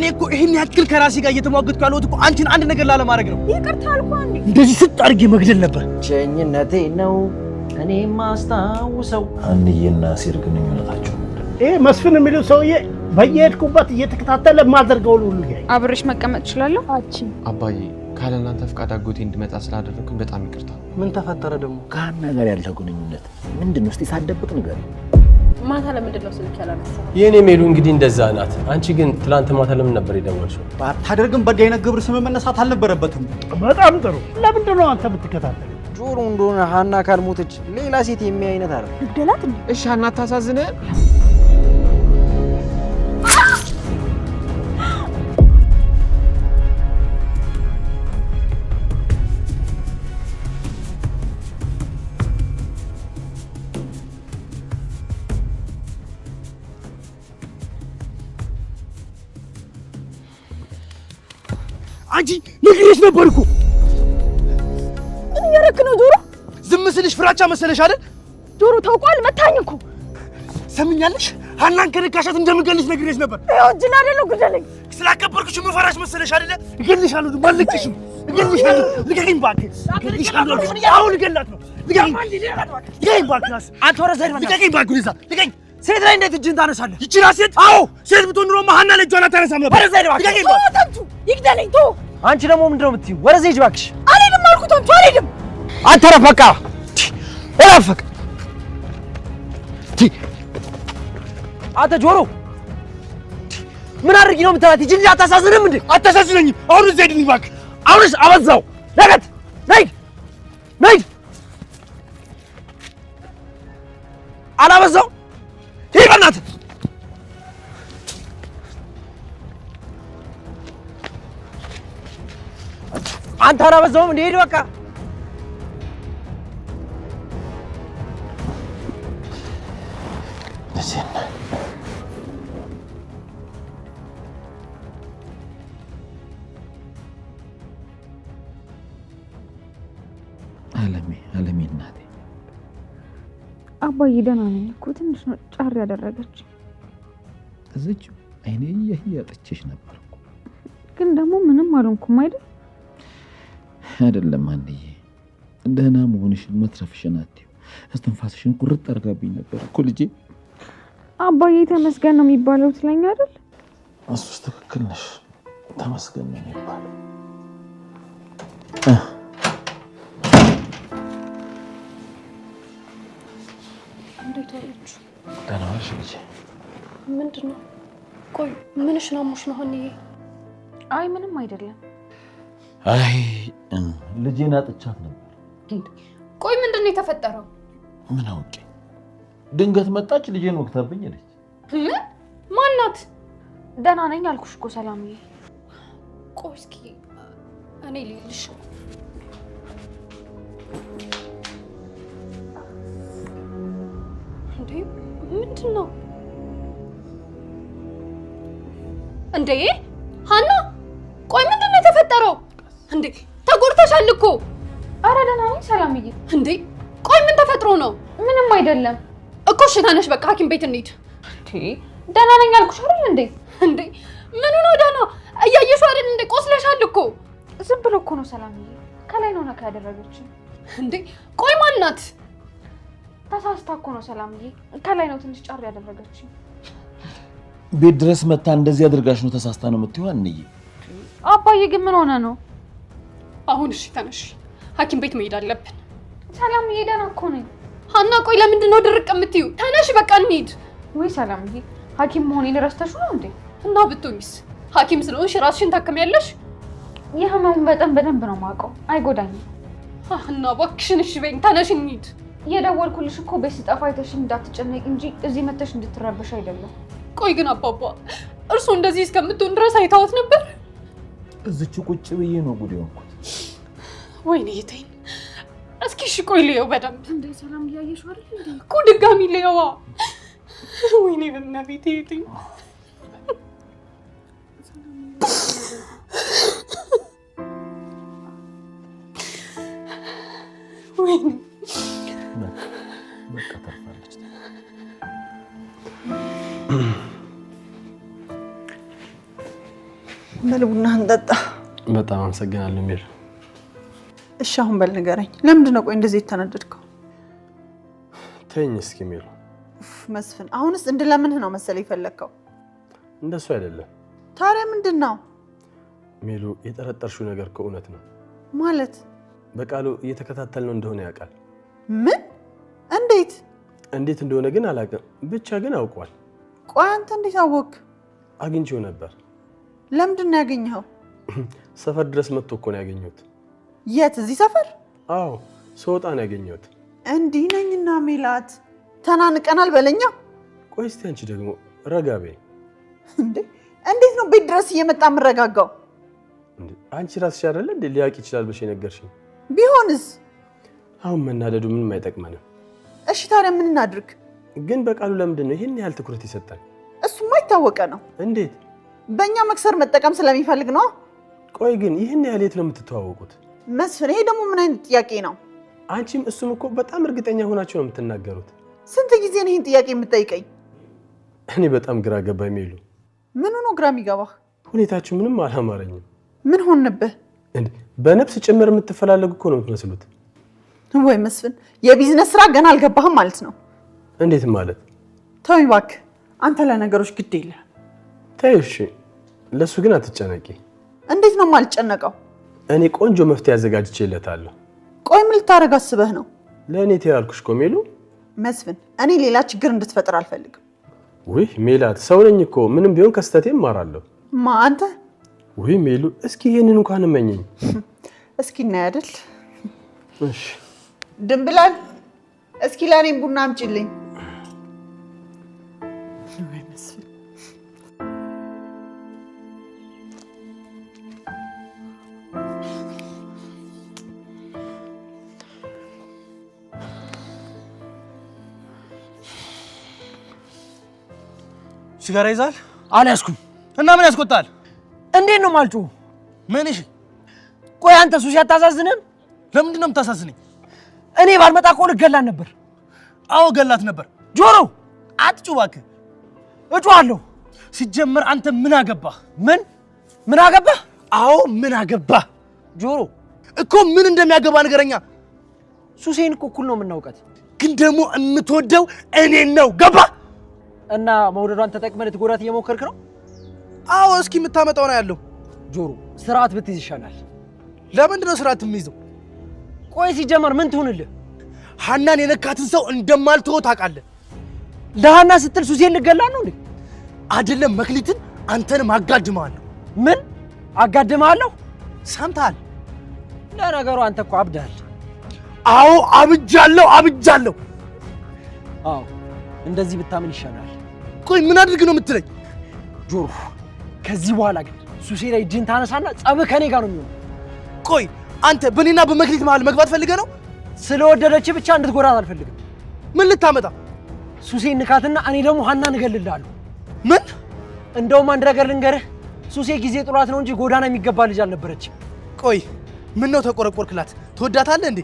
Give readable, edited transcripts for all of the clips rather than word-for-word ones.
እኔ እኮ ይሄን ያክል ከራሴ ጋር እየተሟገትኩ ያለሁት እኮ አንቺን አንድ ነገር ላለ ማድረግ ነው። ይቅርታ አልኩ አንዴ እንደዚህ ስጥ አድርጌ መግደል ነበር። ቸኝነቴ ነው እኔ ማስታውሰው። አንዬና ሲር ግንኙነታቸው ይሄ መስፍን የሚለው ሰውዬ በየሄድኩበት እየተከታተለ ማዘርገው ሁሉ ይገኝ። አብረሽ መቀመጥ እችላለሁ? አቺ አባዬ ካለ እናንተ ፍቃድ አጎቴ እንድመጣ ስላደረኩኝ በጣም ይቅርታ። ምን ተፈጠረ ደግሞ? ከሀና ጋር ያለው ግንኙነት ምንድነው? እስቲ ሳትደብቅ ንገር። ማታ ለምንድን ነው ስልክ ያላነሳው? የኔ ሜሉ እንግዲህ እንደዛ ናት። አንቺ ግን ትላንት ማታ ለምን ነበር የደወልሽው? ባታደርግም በእንዲህ አይነት ግብር ስም መነሳት አልነበረበትም። በጣም ጥሩ። ለምንድን ነው አንተ የምትከታተል? ጆሮ እንደሆነ ሀና ካልሞተች ሌላ ሴት የሚያይ አይነት አይደል? ግደላት እንዴ? እሺ ሀና አታሳዝንህ? አንቺ ንግሪሽ ነበርኩ። ምን ያረክ ነው ጆሮ? ዝም ስልሽ ፍራቻ መሰለሽ አይደል? ጆሮ ታውቋል፣ መታኝ እኮ። ሰምኛለሽ? ሀናን ከነካሻት እንደምገልሽ ነግሬሽ ነበር። ይኸው እጅን አይደለው ግደለኝ። ስላከበርኩሽ መፈራሽ መሰለሽ አይደል? እገልሻለሁ፣ ማልክሽም እገልሻለሁ። ልቀቂኝ እባክህ። እገልሻለሁ። አሁን ልገላት ነው። ልቀቂኝ። ልቀቂኝ እባክህ። አንተ ወረዘ ልቀቂኝ እባክህ። ይዛ ልቀቂኝ። ሴት ላይ እንዴት እጅን ታነሳለህ? ይችላ ሴት? አዎ ሴት ብትሆን ኖሮ ሀና ላይ እጇን አታነሳም ነበር። ወረዘ ልቀቂኝ እባክህ። ይግደለኝ። ቶ አንቺ ደግሞ ምንድነው የምትይው? ወረዘ ሂጅ እባክሽ። አልሄድም አልኩት። አንቺ አልሄድም። አንተ ረፈቃ ረፈቅ አንተ ጆሮ ምን አድርጊ ነው የምትላት? ይቺ ልጅ አታሳዝንም እንዴ? አታሳዝነኝም። አሁን እዚህ ሄድልኝ እባክህ። አሁንስ አበዛው። ነቀት ነይ ነይ አላበዛው? ሂድ በእናትህ። አንተ አላበዛውም እንዴ? ሂድ በቃ። አለሜ እናቴ። አባዬ ደህና ነኝ እኮ ትንሽ ነው ጫር ያደረገች። እዚች አይኔ እያጠችሽ ነበር እኮ። ግን ደግሞ ምንም አልሆንኩም አይደል? አይደለም አንዬ፣ ደህና መሆንሽን መትረፍሽን አትይው። እስትንፋስሽን ቁርጥ አድርጋብኝ ነበር እኮ ልጄ። አባዬ ተመስገን ነው የሚባለው ትለኛ አይደል? እሱስ ትክክል ነሽ። ተመስገን ነው የሚባለው። እንዴት ዋለች? ደህና ዋልሽ ልጄ? ምንድነው? ቆይ ምንሽ ነው? አሞሽ ነው ሀኒዬ? አይ ምንም አይደለም። አይ ልጄን አጥቻት ነበር። ቆይ ምንድነው የተፈጠረው? ምን አውቄ፣ ድንገት መጣች ልጄን ወቅታብኝ አለች። ማናት? ደህና ነኝ አልኩሽ እኮ ሰላምዬ። ቆይ እስኪ እኔ ልልሽ። እንዴ ምንድነው እንዴ? ሀና ቆይ ምንድነው የተፈጠረው? እንዴ ተጎድተሻል እኮ። አረ ደህና ነኝ ሰላምዬ። እንዴ ቆይ ምን ተፈጥሮ ነው? ምንም አይደለም እኮ። እሺ ተነሽ በቃ ሐኪም ቤት እንሂድ። ደህና ነኝ አልኩሽ አይደል እንዴ? እንዴ ምኑ ነው ደህና? እያየሽው አይደል እንዴ? ቆስለሻል እኮ። ዝም ብሎ እኮ ነው ሰላምዬ። ከላይ ነው ነካ ያደረገችኝ። እንዴ ቆይ ማናት? ተሳስታ እኮ ነው ሰላምዬ። ከላይ ነው ትንሽ ጫር ያደረገችኝ። ቤት ድረስ መታ እንደዚህ አድርጋሽ ነው ተሳስታ ነው የምትይው? አንዬ አባዬ ግን ምን ሆነ ነው አሁን? እሺ ተነሽ፣ ሐኪም ቤት መሄድ አለብን። ሰላምዬ ደህና እኮ ነኝ። ሀና ቆይ ለምንድን ነው ድርቅ የምትይው? ተነሽ በቃ እንሂድ። ወይ ሰላምዬ ሐኪም መሆኔን ረስተሽው ነው እንዴ? እና ብትሆኝስ? ሐኪም ስለሆንሽ ራስሽን ታከሚያለሽ። የህመሙን በደንብ ነው የማውቀው። አይጎዳኝም። እና እባክሽን እሺ በይኝ፣ ተነሽ እንሂድ። የደወልኩልሽ እኮ ቤት ስጠፋ አይተሽኝ እንዳትጨነቂ እንጂ እዚህ መተሽ እንድትረበሽ አይደለም። ቆይ ግን አባባ እርሱ እንደዚህ እስከምትሆን ድረስ አይታወት ነበር? እዚች ቁጭ ብዬ ነው ጉድ የሆንኩት። ወይኔ እቴን፣ እስኪ እሺ ቆይ ልየው በደንብ። እንዴ ሰላም እያየሽው አይደል እንዴ? እኮ ድጋሚ ልየዋ። ወይኔ በእናትህ እቴን። ወይኔ በቃ ተርፋለች። በልቡና እንጠጣ። በጣም አመሰግናለሁ ሜሉ። እሺ አሁን በል ንገረኝ፣ ለምንድን ነው ቆይ እንደዚህ የተናደድከው? ተይኝ እስኪ ሜሉ። መስፍን አሁንስ እንድለምንህ ነው መሰለኝ የፈለግከው? እንደሱ አይደለም። ታዲያ ምንድን ነው? ሜሉ የጠረጠርሽው ነገር ከእውነት ነው ማለት? በቃሉ እየተከታተልነው እንደሆነ ያውቃል። ምን? እንዴት እንደሆነ ግን አላውቅም፣ ብቻ ግን አውቋል። ቆይ አንተ እንዴት አወቅ? አግኝቼው ነበር። ለምንድን ነው ያገኘኸው? ሰፈር ድረስ መጥቶ እኮ ነው ያገኘሁት። የት? እዚህ ሰፈር? አዎ ስወጣ ነው ያገኘሁት። እንዲህ ነኝና ሜላት ተናንቀናል በለኛ። ቆይ እስቲ አንቺ ደግሞ ረጋ በይ። እንዴት ነው ቤት ድረስ እየመጣ የምረጋጋው? አንቺ ራስሽ አይደለ እንዴ ሊያውቅ ይችላል ብለሽ የነገርሽኝ? ቢሆንስ? አሁን መናደዱ ምንም አይጠቅመንም። እሺ ታዲያ ምን እናድርግ? ግን በቃሉ ለምንድን ነው ይሄን ያህል ትኩረት ይሰጣል? እሱማ የታወቀ ነው። እንዴት? በእኛ መክሰር መጠቀም ስለሚፈልግ ነው። ቆይ ግን ይሄን ያህል የት ነው የምትተዋወቁት? መስፍን ይሄ ደግሞ ምን አይነት ጥያቄ ነው? አንቺም እሱም እኮ በጣም እርግጠኛ ሆናችሁ ነው የምትናገሩት። ስንት ጊዜ ነው ይሄን ጥያቄ የምትጠይቀኝ? እኔ በጣም ግራ ገባኝ ሜሉ። ምን ሆኖ ግራ የሚገባህ? ሁኔታችሁ ምንም አላማረኝም። ምን ሆንብህ? እንዴ በነፍስ ጭምር የምትፈላለጉ እኮ ነው የምትመስሉት። ወይ መስፍን የቢዝነስ ስራ ገና አልገባህም ማለት ነው። እንዴት ማለት? ተወኝ እባክህ፣ አንተ ለነገሮች ግድ የለህም። ተይው እሺ፣ ለሱ ግን አትጨነቂ። እንዴት ነው የማልጨነቀው? እኔ ቆንጆ መፍትሄ አዘጋጅቼለታለሁ። ቆይ ምን ልታደርግ አስበህ ነው? ለእኔ ተያልኩሽ እኮ ሜሉ። መስፍን እኔ ሌላ ችግር እንድትፈጥር አልፈልግም። ውይ ሜላት፣ ሰው ነኝ እኮ ምንም ቢሆን ከስተቴ እማራለሁ። ማ አንተ? ውይ ሜሉ፣ እስኪ ይሄንን እንኳን እመኘኝ። እስኪ እናይ አይደል? እሺ ድንብላል፣ እስኪ ለእኔም ቡና አምጪልኝ። ሲጋራ ይዛል? አልያዝኩም። እና ምን ያስቆጣል? እንዴት ነው ማልጩ? ምን? እሺ ቆይ አንተ ሱስ ያታሳዝንም? ለምንድን ነው የምታሳዝነኝ? እኔ ባልመጣ እኮ ልገላት ነበር። አዎ ገላት ነበር። ጆሮ አትጩ እባክህ። እጮሃለሁ። ሲጀመር አንተ ምን አገባህ? ምን አገባህ? አዎ ምን አገባህ? ጆሮ እኮ ምን እንደሚያገባ ንገረኛ። ሱሴን እኮ እኩል ነው የምናውቃት፣ ግን ደግሞ የምትወደው እኔን ነው። ገባ? እና መውደዷን ተጠቅመህ ልትጎዳት እየሞከርክ ነው? አዎ እስኪ የምታመጣው ነው ያለው። ጆሮ ስርዓት ብትይዝ ይሻላል። ለምንድን ነው ስርዓት የምይዘው? ቆይ ሲጀመር ምን ትሁንልህ? ሀናን የነካትን ሰው እንደማልተወው ታውቃለህ። ለሀና ስትል ሱሴን ልገላት ነው እንዴ? አይደለም መክሊትን አንተንም አጋድመዋለሁ። ምን አጋድመዋለሁ? ሰምተሃል? ለነገሩ አንተ እኮ አብዳል። አዎ አብጃለሁ። አዎ እንደዚህ ብታምን ይሻላል። ቆይ ምን አድርግ ነው የምትለኝ? ጆሮ ከዚህ በኋላ ግን ሱሴ ላይ እጅን ታነሳና ጸብህ ከኔ ጋር ነው የሚሆነው። ቆይ አንተ በኔና በመክሊት መሃል መግባት ፈልገህ ነው? ስለወደደች ብቻ እንድትጎዳት አልፈልግም። ምን ልታመጣ? ሱሴን ንካትና እኔ ደግሞ ሀናን እገልልሃለሁ። ምን? እንደውም አንድ ነገር ልንገርህ፣ ሱሴ ጊዜ ጥሏት ነው እንጂ ጎዳና የሚገባ ልጅ አልነበረችም። ቆይ ምን ነው ተቆረቆርክላት? ትወዳታለህ እንዴ?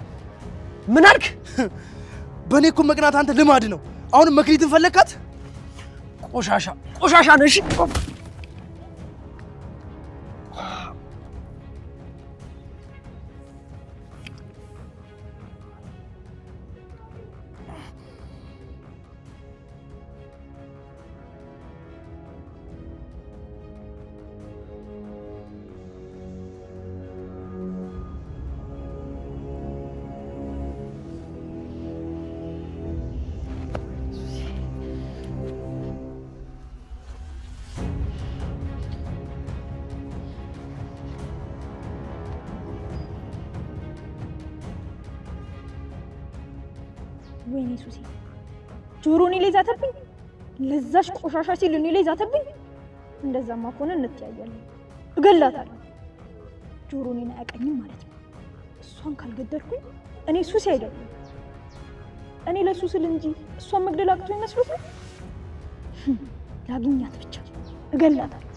ምን አልክ? በእኔ እኮ መቅናት አንተ ልማድ ነው። አሁንም መክሊትን ፈለግካት? ቆሻሻ ነሽ። ወይኔ ሱሴ ጆሮ እኔ ላይ ዛተብኝ። ለዛሽ ቆሻሻ ሲል እኔ ላይ ዛተብኝ። እንደዛማ ከሆነ እንተያያለን፣ እገላታለሁ። ጆሮ እኔን አያውቀኝም ማለት ነው። እሷን ካልገደልኩኝ እኔ ሱሴ አይደለም። እኔ ለሱ ስል እንጂ እሷን መግደል አቅቶ ይመስሉት ነው። ላግኛት ብቻ እገላታለሁ።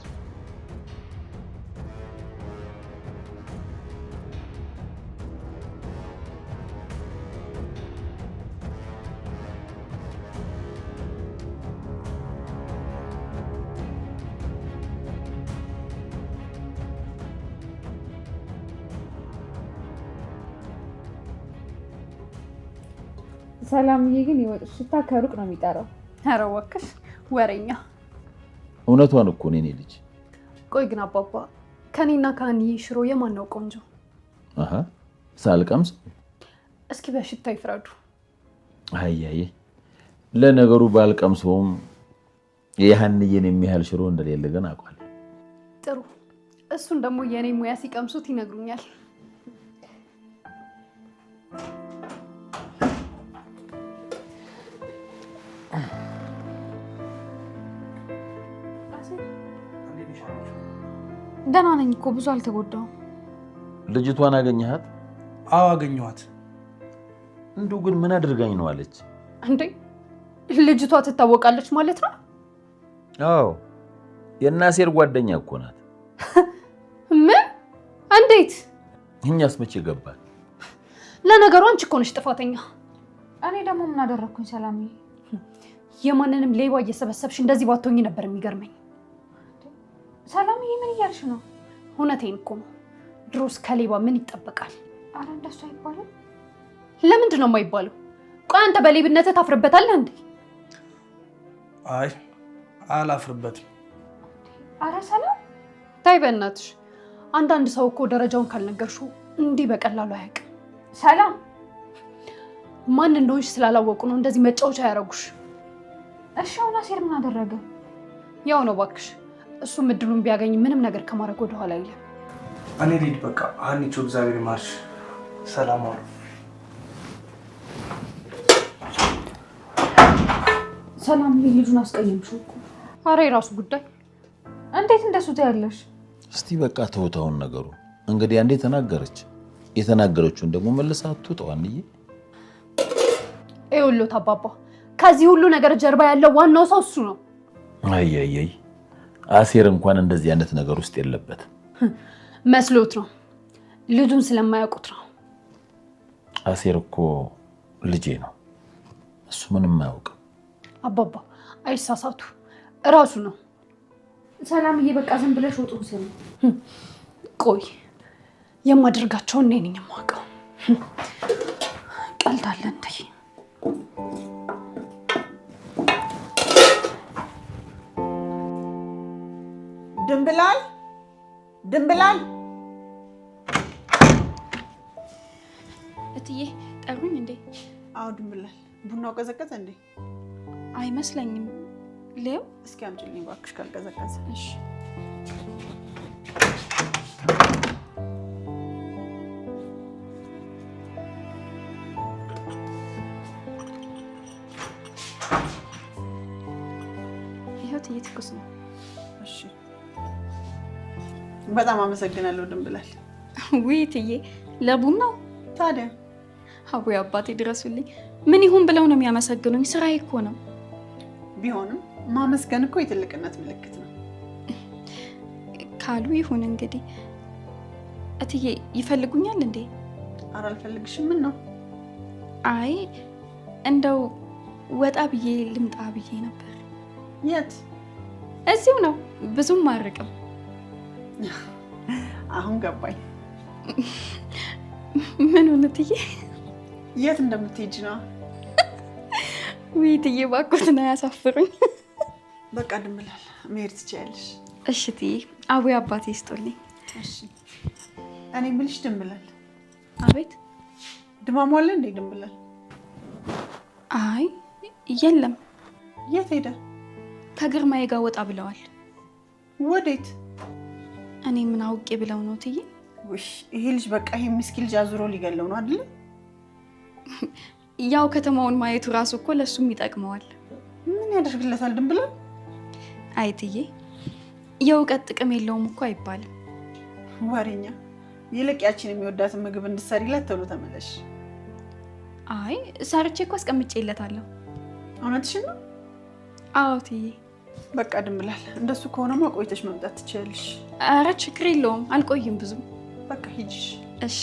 ሰላምዬ ግን የወጥ ሽታ ከሩቅ ነው የሚጠራው። ኧረ እባክሽ ወሬኛ። እውነቷን እኮ ነው የኔ ልጅ። ቆይ ግን አባባ ከኔና ከአንዬ ሽሮ የማን ነው ቆንጆ? አሃ ሳልቀምስ እስኪ በሽታ ይፍረዱ። አያዬ ለነገሩ ባልቀምሰውም የሀንዬን የሚያህል ሽሮ እንደሌለ ግን አውቃለሁ። ጥሩ እሱን ደግሞ የኔ ሙያ ሲቀምሱት ይነግሩኛል። ደህና ነኝ እኮ ብዙ አልተጎዳሁም። ልጅቷን አገኘሃት? አዎ አገኘኋት። እንደው ግን ምን አድርጋኝ ነው አለች? እንዴ ልጅቷ ትታወቃለች ማለት ነው? አዎ የናሴር ጓደኛ እኮ ናት። ምን? እንዴት? እኛስ መቼ ገባን? ለነገሩ አንቺ እኮ ነሽ ጥፋተኛ። እኔ ደግሞ ምን አደረኩኝ ሰላምዬ? የማንንም ሌባ እየሰበሰብሽ እንደዚህ ባትሆኚ ነበር የሚገርመኝ። ሰላምዬ ምን እያልሽ ነው? እውነቴን እኮ ነው። ድሮስ ከሌባ ምን ይጠበቃል? አረ እንደሱ አይባልም። ለምንድን ነው የማይባለው? ቆይ አንተ በሌብነትህ ታፍርበታለህ እንዴ? አይ አላፍርበትም። አረ ሰላም ታይ በእናትሽ። አንዳንድ ሰው እኮ ደረጃውን ካልነገርሽው እንዲህ በቀላሉ አያውቅም። ሰላም ማን እንደሆንሽ ስላላወቁ ነው እንደዚህ መጫወቻ ያደረጉሽ። እሺ አሁን ናሴር ምን አደረገ? ያው ነው እባክሽ። እሱም እድሉን ቢያገኝ ምንም ነገር ከማድረግ ወደ ኋላ አይልም። እኔ ልሂድ በቃ። ሀኒቾ እግዚአብሔር ይማርሽ። ሰላም ዋሉ። ሰላምዬ ልጁን አስቀየምሽው እኮ። አረ የራሱ ጉዳይ። እንዴት እንደሱ ትያለሽ? እስቲ በቃ ተውታውን ነገሩ። እንግዲህ አንዴ ተናገረች፣ የተናገረችውን ደግሞ መልሳ አትውጣው። አንዬ ይኸውልዎት አባባ፣ ከዚህ ሁሉ ነገር ጀርባ ያለው ዋናው ሰው እሱ ነው። አይ አሴር እንኳን እንደዚህ አይነት ነገር ውስጥ የለበትም። መስሎት ነው። ልጁን ስለማያውቁት ነው። አሴር እኮ ልጄ ነው። እሱ ምንም አያውቅም። አባባ አይሳሳቱ፣ እራሱ ነው። ሰላምዬ በቃ ዝም ብለሽ ወጡ ስለ ቆይ የማደርጋቸውን እኔ ነኝ የማውቀው። ቀልዳለ እንዴ? ድንብላል ድንብላል። እትዬ ጠሩኝ እንዴ? አዎ ድንብላል። ቡናው ቀዘቀዘ እንዴ? አይመስለኝም። ሌው እስኪ አምጪልኝ እባክሽ ካልቀዘቀዘ። እሺ ይኸው እትዬ ትኩስ ነው። እሺ በጣም አመሰግናለሁ ድንብላል። ውይ እትዬ ለቡናው ታዲያ አቡዬ አባቴ ድረሱልኝ። ምን ይሁን ብለው ነው የሚያመሰግኑኝ? ስራዬ እኮ ነው። ቢሆንም ማመስገን እኮ የትልቅነት ምልክት ነው ካሉ ይሁን እንግዲህ። እትዬ ይፈልጉኛል እንዴ? ኧረ አልፈልግሽም። ምን ነው? አይ እንደው ወጣ ብዬ ልምጣ ብዬ ነበር። የት? እዚሁ ነው፣ ብዙም አርቅም። አሁን ገባኝ። ምን ሆነ እትዬ? የት እንደምትሄጂ ነው? ውይ እትዬ እባክዎት ነው ያሳፍሩኝ። በቃ ድንብላል መሄድ ትችያለሽ። እሺ እትዬ አቡዬ አባቴ ይስጡልኝ። እሺ እኔ የምልሽ ድንብላል። አቤት። ድማሙ አለ እንዴ ድንብላል? አይ የለም። የት ሄደ? ከግርማዬ ጋር ወጣ ብለዋል። ወዴት? እኔ ምን አውቄ ብለው ነው እትዬ? ውይ ይሄ ልጅ በቃ ይሄ ምስኪን ልጅ አዙሮ ሊገለው ነው አይደል? ያው ከተማውን ማየቱ ራሱ እኮ ለሱም ይጠቅመዋል። ምን ያደርግለታል ድንብላል? አይ እትዬ የእውቀት ጥቅም የለውም እኮ አይባልም። ወሬኛ። ይልቅ ያችን የሚወዳትን ምግብ እንድትሰሪለት ቶሎ ተመለሽ። አይ ሰርቼ እኮ አስቀምጬለታለሁ። እውነትሽን ነው? አዎ እትዬ። በቃ ድንብላል እንደሱ ከሆነማ ቆይተሽ መምጣት ትችያለሽ። ኧረ ችግር የለውም አልቆይም ብዙ። በቃ ሂጂሽ። እሺ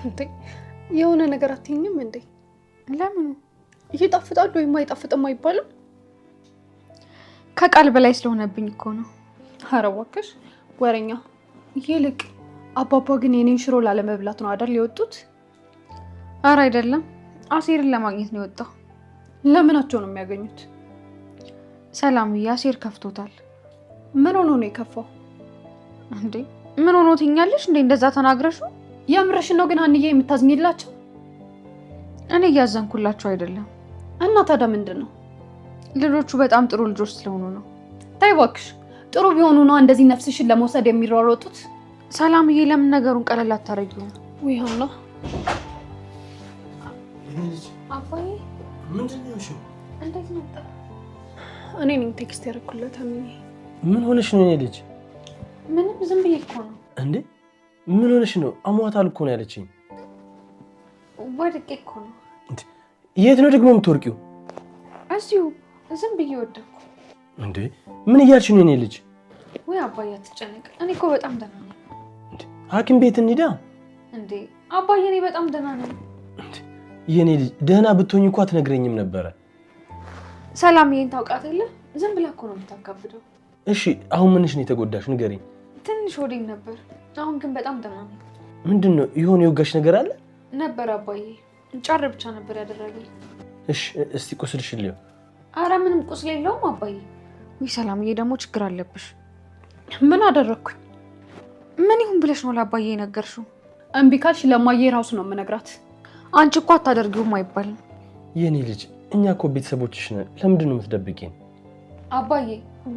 እንዴ የሆነ ነገር አትይኝም እንዴ? ለምን? ይጣፍጣል ወይም አይጣፍጥም አይባልም? ከቃል በላይ ስለሆነብኝ እኮ ነው። ኧረ እባክሽ ወሬኛ። ይልቅ አባባ ግን የኔን ሽሮ ላለመብላት ነው አይደል የወጡት? ኧረ አይደለም፣ አሴርን ለማግኘት ነው የወጣው። ለምናቸው ነው የሚያገኙት? ሰላምዬ አሴር ከፍቶታል። ምን ሆኖ ነው የከፋው? እንዴ ምን ሆኖ ትኛለሽ እንዴ? እንደዛ ተናግረሹ? የምርሽ ነው ግን ሀንዬ የምታዝኝላቸው? እኔ እያዘንኩላቸው አይደለም። እና ታዲያ ምንድን ነው? ልጆቹ በጣም ጥሩ ልጆች ስለሆኑ ነው። ተይ እባክሽ፣ ጥሩ ቢሆኑ ነው እንደዚህ ነፍስሽን ለመውሰድ የሚሯሯጡት? ሰላምዬ ለምን ነገሩን ቀለል አታረጊውም? ውይ ሀና። አባዬ ምንድን ነው እሺ? እንዴት መጣ? እኔ ነኝ ቴክስት ያደረኩለት ሀንዬ። ምን ሆነሽ ነው የኔ ልጅ? ምንም ዝም ብዬ እኮ ነው። እንዴ ምን ሆነሽ ነው? አሟታል እኮ ነው ያለችኝ። ወድቄ እኮ ነው። የት ነው ደግሞ የምትወርቂው? እዚሁ ዝም ብዬ ወደኩ። እንዴ ምን እያልሽ ነው የኔ ልጅ? ወይ አባዬ አትጨነቅ፣ እኔ እኮ በጣም ደህና ነኝ። ሐኪም ቤት እንሂዳ። እንዴ አባዬ እኔ በጣም ደህና ነኝ። የኔ ልጅ ደህና ብትሆኝ እኮ አትነግረኝም ነበረ። ሰላምዬን ታውቃት የለ? ዝም ብላ እኮ ነው የምታካብደው። እሺ አሁን ምንሽ ነው የተጎዳሽ? ንገሪኝ። ትንሽ ሆዴን ነበር፣ አሁን ግን በጣም ደህና ነኝ። ምንድን ነው የሆነ የወጋሽ ነገር አለ? ነበር አባዬ፣ ጫር ብቻ ነበር ያደረገኝ። እሺ እስቲ ቁስልሽ ልየው። አረ ምንም ቁስል የለውም አባዬ። ወይ ሰላምዬ ደግሞ ችግር አለብሽ። ምን አደረግኩኝ? ምን ይሁን ብለሽ ነው ለአባዬ የነገርሽው? እምቢ ካልሽ ለማዬ ራሱ ነው የምነግራት። አንቺ እኮ አታደርጊውም አይባልም። የኔ ልጅ እኛ እኮ ቤተሰቦችሽ ነን። ለምንድን ነው የምትደብቂን? አባዬ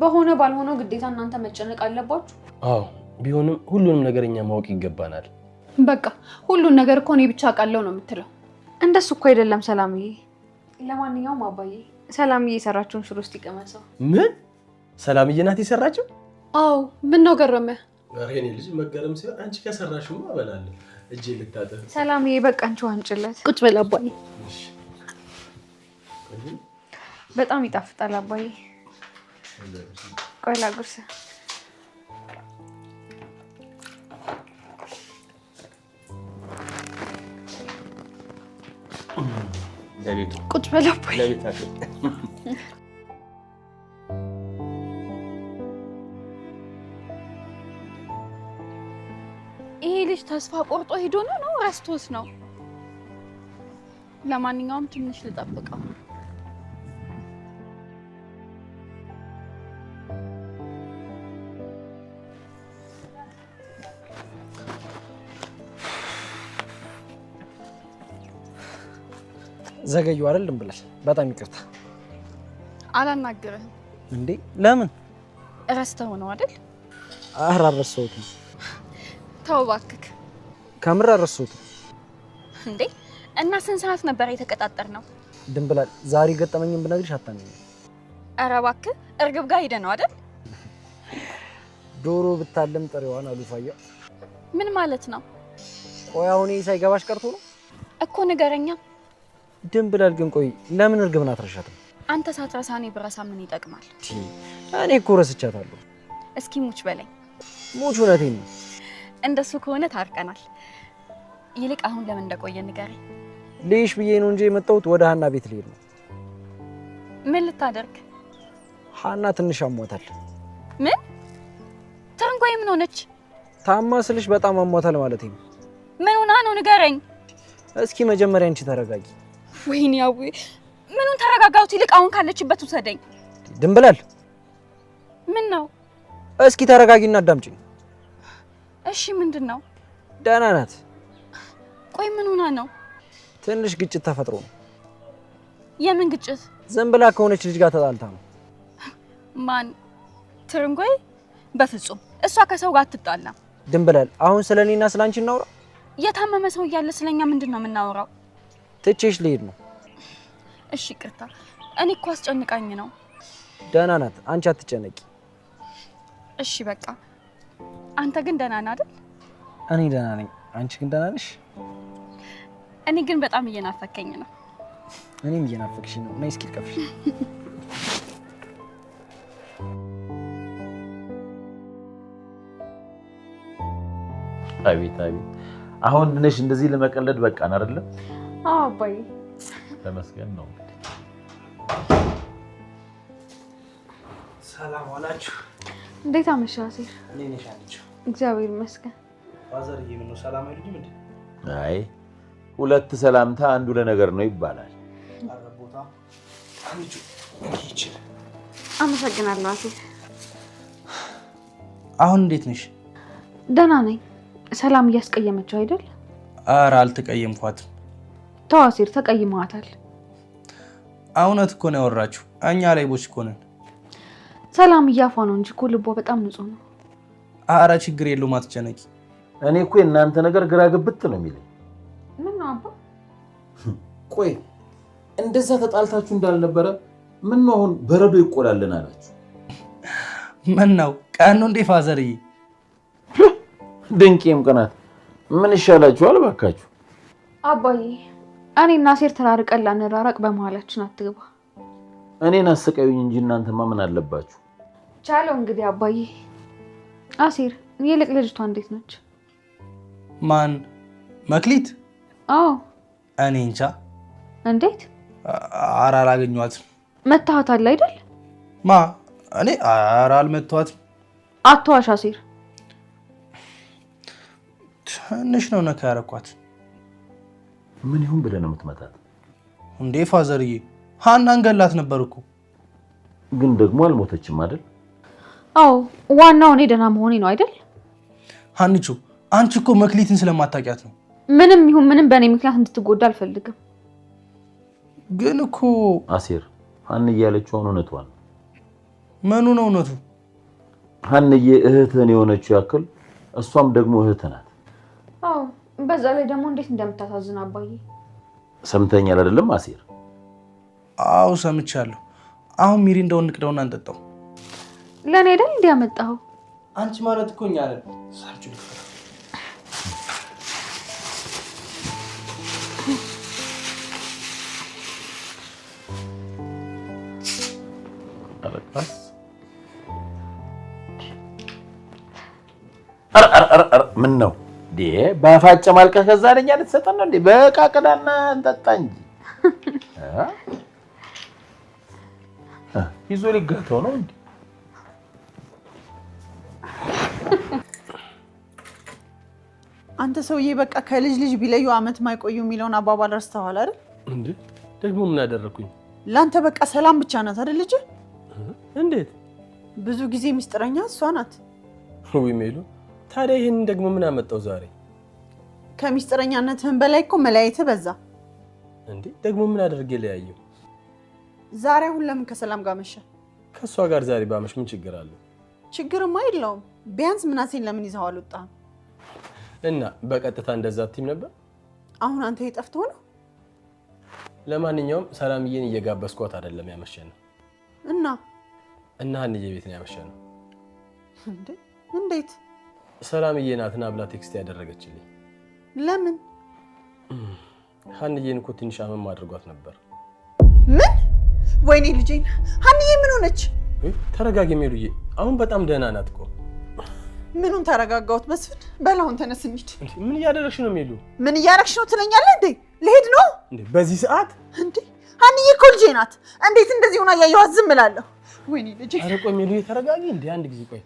በሆነ ባልሆነው ግዴታ እናንተ መጨነቅ አለባችሁ? አዎ ቢሆንም ሁሉንም ነገር እኛ ማወቅ ይገባናል። በቃ ሁሉን ነገር እኮ እኔ ብቻ አውቃለሁ ነው የምትለው። እንደሱ እኮ አይደለም ሰላምዬ። ለማንኛውም አባዬ ሰላምዬ የሰራችውን ሽሮ እስቲ ቀመሰው። ምን? ሰላምዬ ናት የሰራችው? አዎ ምን ነው ገረመ? ኧረ የኔ ልጅ መገረም ሲሆን አንቺ ከሰራሽው አበላለሁ። እጄ ልታጠብ። ሰላምዬ በቃ አንቺ ዋንጭለት። ቁጭ በል አባዬ። በጣም ይጣፍጣል አባዬ። ቆይ ላጉርስ። ለቤቱ ቁጭ በል አባዬ። ለቤታችሁ ይሄ ልጅ ተስፋ ቆርጦ ሄዶ ነው ረስቶት ነው? ለማንኛውም ትንሽ ልጠብቀው። ዘገዩ አይደለም ብለሽ በጣም ይቅርታ። አላናግርህም። እንዴ ለምን? ረስተው ነው አይደል? ኧረ አልረሳሁትም። ተው እባክህ። ከምር አልረሳሁትም። እንዴ እና ስንት ሰዓት ነበር የተቀጣጠርነው? ድንብላል ዛሬ ገጠመኝም ብነግርሽ አታምኚም። ኧረ እባክህ እርግብ ጋር ሄደህ ነው አይደል? ዶሮ ብታለም ጥሬዋን አሉ ፋያ። ምን ማለት ነው? ቆይ አሁን ሳይገባሽ ቀርቶ ነው እኮ ንገረኛ። ድንብላል ግን ቆይ ለምን እርግብን አትረሻትም? አንተ ሳትረሳ እኔ ብረሳ ምን ይጠቅማል? እኔ እኮ ረስቻታለሁ። እስኪ ሙች በለኝ። ሙች እውነቴን ነው። እንደሱ ከሆነ ታርቀናል። ይልቅ አሁን ለምን እንደቆየ ንገረኝ። ልይሽ ብዬ ነው እንጂ የመጣሁት ወደ ሀና ቤት ልሄድ ነው። ምን ልታደርግ? ሀና ትንሽ አሟታል። ምን? ትርንጎዬ ምን ሆነች? ታማ ስልሽ በጣም አሟታል ማለት ነው። ምን ሆና ነው ንገረኝ። እስኪ መጀመሪያ አንቺ ተረጋጊ። ወይኔ አዊ ምኑን ተረጋጋሁት? ይልቅ አሁን ካለችበት ውሰደኝ። ድንብላል ምን ነው? እስኪ ተረጋጊና አዳምጪኝ። እሺ ምንድን ነው? ደህና ናት። ቆይ ምን ሆና ነው? ትንሽ ግጭት ተፈጥሮ ነው። የምን ግጭት? ዝም ብላ ከሆነች ልጅ ጋር ተጣልታ ነው። ማን? ትርንጎዬ? በፍጹም እሷ ከሰው ጋር አትጣላም። ድንብላል አሁን ስለኔና ስላንቺ እናውራ። የታመመ ሰው እያለ ስለኛ ምንድን ነው የምናወራው? ትቼሽ ልሄድ ነው። እሺ ቅርታ፣ እኔ እኮ አስጨንቃኝ ነው። ደህና ናት፣ አንቺ አትጨነቂ። እሺ በቃ አንተ ግን ደህና ነህ አይደል? እኔ ደህና ነኝ። አንቺ ግን ደህና ነሽ? እኔ ግን በጣም እየናፈከኝ ነው። እኔም እየናፈቅሽኝ ነው። ነይ እስኪ ልቀፍሽ። አቤት አቤት፣ አሁን ነሽ እንደዚህ ለመቀለድ በቃን አይደለ? አዎ አባዬ ተመስገን ነው። ሰላም ዋላችሁ። እንዴት አመሻህ አሴር? እኔ ነሽ አንቺው። እግዚአብሔር ይመስገን። ፋዘርዬ ምነው ሰላም አይሉኝም እንዴ? አይ ሁለት ሰላምታ አንዱ ለነገር ነው ይባላል። አረቦታ አንቺው ይችላል። አመሰግናለሁ አሴር። አሁን እንዴት ነሽ? ደህና ነኝ። ሰላም እያስቀየመችው አይደል? ኧረ አልተቀየምኳትም። ተው አሴር፣ ተቀይመዋታል። እውነት እኮ ነው ያወራችሁ። እኛ ላይ ቦች እኮ ነን። ሰላም እያፏ ነው እንጂ እኮ ልቧ በጣም ንጹህ ነው። ኧረ ችግር የለውም አትጨነቂ። እኔ እኮ የእናንተ ነገር ግራ ግብት ነው የሚለኝ። ምን ነው አባ? ቆይ እንደዛ ተጣልታችሁ እንዳልነበረ ምን ነው አሁን በረዶ ይቆላልን አላችሁ? ምን ነው ቀኑ እንዴ ፋዘርዬ? ድንቄም ቀናት ምን ይሻላችኋል ባካችሁ? አባዬ እኔና አሴር ተራርቀን ላንራራቅ በመሀላችን አትግባ። እኔን አሰቃዩኝ እንጂ እናንተማ ምን አለባችሁ? ቻለው እንግዲህ አባዬ። አሴር ይልቅ ልጅቷ እንዴት ነች? ማን? መክሊት? አዎ እኔ እንጃ። እንዴት? ኧረ አላገኘኋትም። መታሃታል አይደል? ማ? እኔ? ኧረ አልመታኋትም። አትዋሽ አሴር። ትንሽ ነው ነካ ያረኳት። ምን ይሁን ብለህ ነው የምትመታት? እንዴ ፋዘርዬ ሀናን ገላት ነበር እኮ። ግን ደግሞ አልሞተችም አይደል? አዎ ዋናው እኔ ደህና መሆኔ ነው አይደል? ሀንቹ አንቺ እኮ መክሊትን ስለማታውቂያት ነው። ምንም ይሁን ምንም በእኔ ምክንያት እንድትጎዳ አልፈልግም። ግን እኮ አሴር ሀንዬ ያለችው እውነቷን ነው። ምኑ ነው እውነቱ? ሀንዬ እህትህን የሆነችው ያክል እሷም ደግሞ እህት ናት። አዎ በዛ ላይ ደግሞ እንዴት እንደምታሳዝን አባዬ ሰምተኛል አይደለም አሴር? አዎ ሰምቻለሁ። አሁን ሚሪንዳውን እንቅደውና እንጠጣው። ለኔ አይደል እንዲያመጣው? አንቺ ማለት እኮ እኛ አይደል? ሳርቹ አረቃስ ምን ነው ዴ ባፋጨ ማልቀስ ከዛ ለኛ ልትሰጠን ነው እንዴ? በቃ ቀዳና እንጠጣ እንጂ ይዞ ሊጋተው ነው እንዴ? አንተ ሰውዬ በቃ ከልጅ ልጅ ቢለዩ አመት ማይቆዩ የሚለውን አባባል ረስተዋል አይደል? እንዴ ደግሞ ምን አደረኩኝ? ላንተ በቃ ሰላም ብቻ ናት አይደል ልጅ? እንዴት? ብዙ ጊዜ ሚስጥረኛ እሷ ናት። ወይ ሜሉ፣ ታዲያ ይሄንን ደግሞ ምን አመጣው ዛሬ? ከሚስጥረኛነትህን በላይ እኮ መለያየትህ በዛ። እንዴ ደግሞ ምን አድርጌ ለያየው? ዛሬ አሁን ለምን ከሰላም ጋር መሸ? ከሷ ጋር ዛሬ ባመሽ ምን ችግር አለው? ችግርማ የለውም። ቢያንስ ምናሴን ለምን ይዘው አልወጣህም? እና በቀጥታ እንደዛ አትይም ነበር? አሁን አንተ የጠፍተው ነው። ለማንኛውም ሰላምዬን እየጋበዝኳት አይደለም ያመሸነው። እና ሀንዬ ቤት ነው ያመሸነው። እንዴ እንዴት? ሰላምዬ ናትና ብላ ቴክስት ያደረገችልኝ። ለምን? ሀንዬን እኮ ትንሽ አመም አድርጓት ነበር። ምን? ወይኔ ልጄን። ሀንዬ ምን ሆነች? ተረጋጊ ሜሉዬ፣ አሁን በጣም ደህና ናት እኮ። ምኑን ተረጋጋሁት መስፍን? በላውን ተነስ እንሂድ። ምን እያደረግሽ ነው ሜሉ? ምን እያደረግሽ ነው ትለኛለህ እንዴ? ልሄድ ነው እንዴ በዚህ ሰዓት? እንዴ ሀንዬ እኮ ልጄ ናት። እንዴት እንደዚህ ሆና እያየኋት ዝም እላለሁ? ወይኔ ልጄ። ኧረ ቆይ ሜሉዬ ተረጋጊ እንዴ አንድ ጊዜ ቆይ።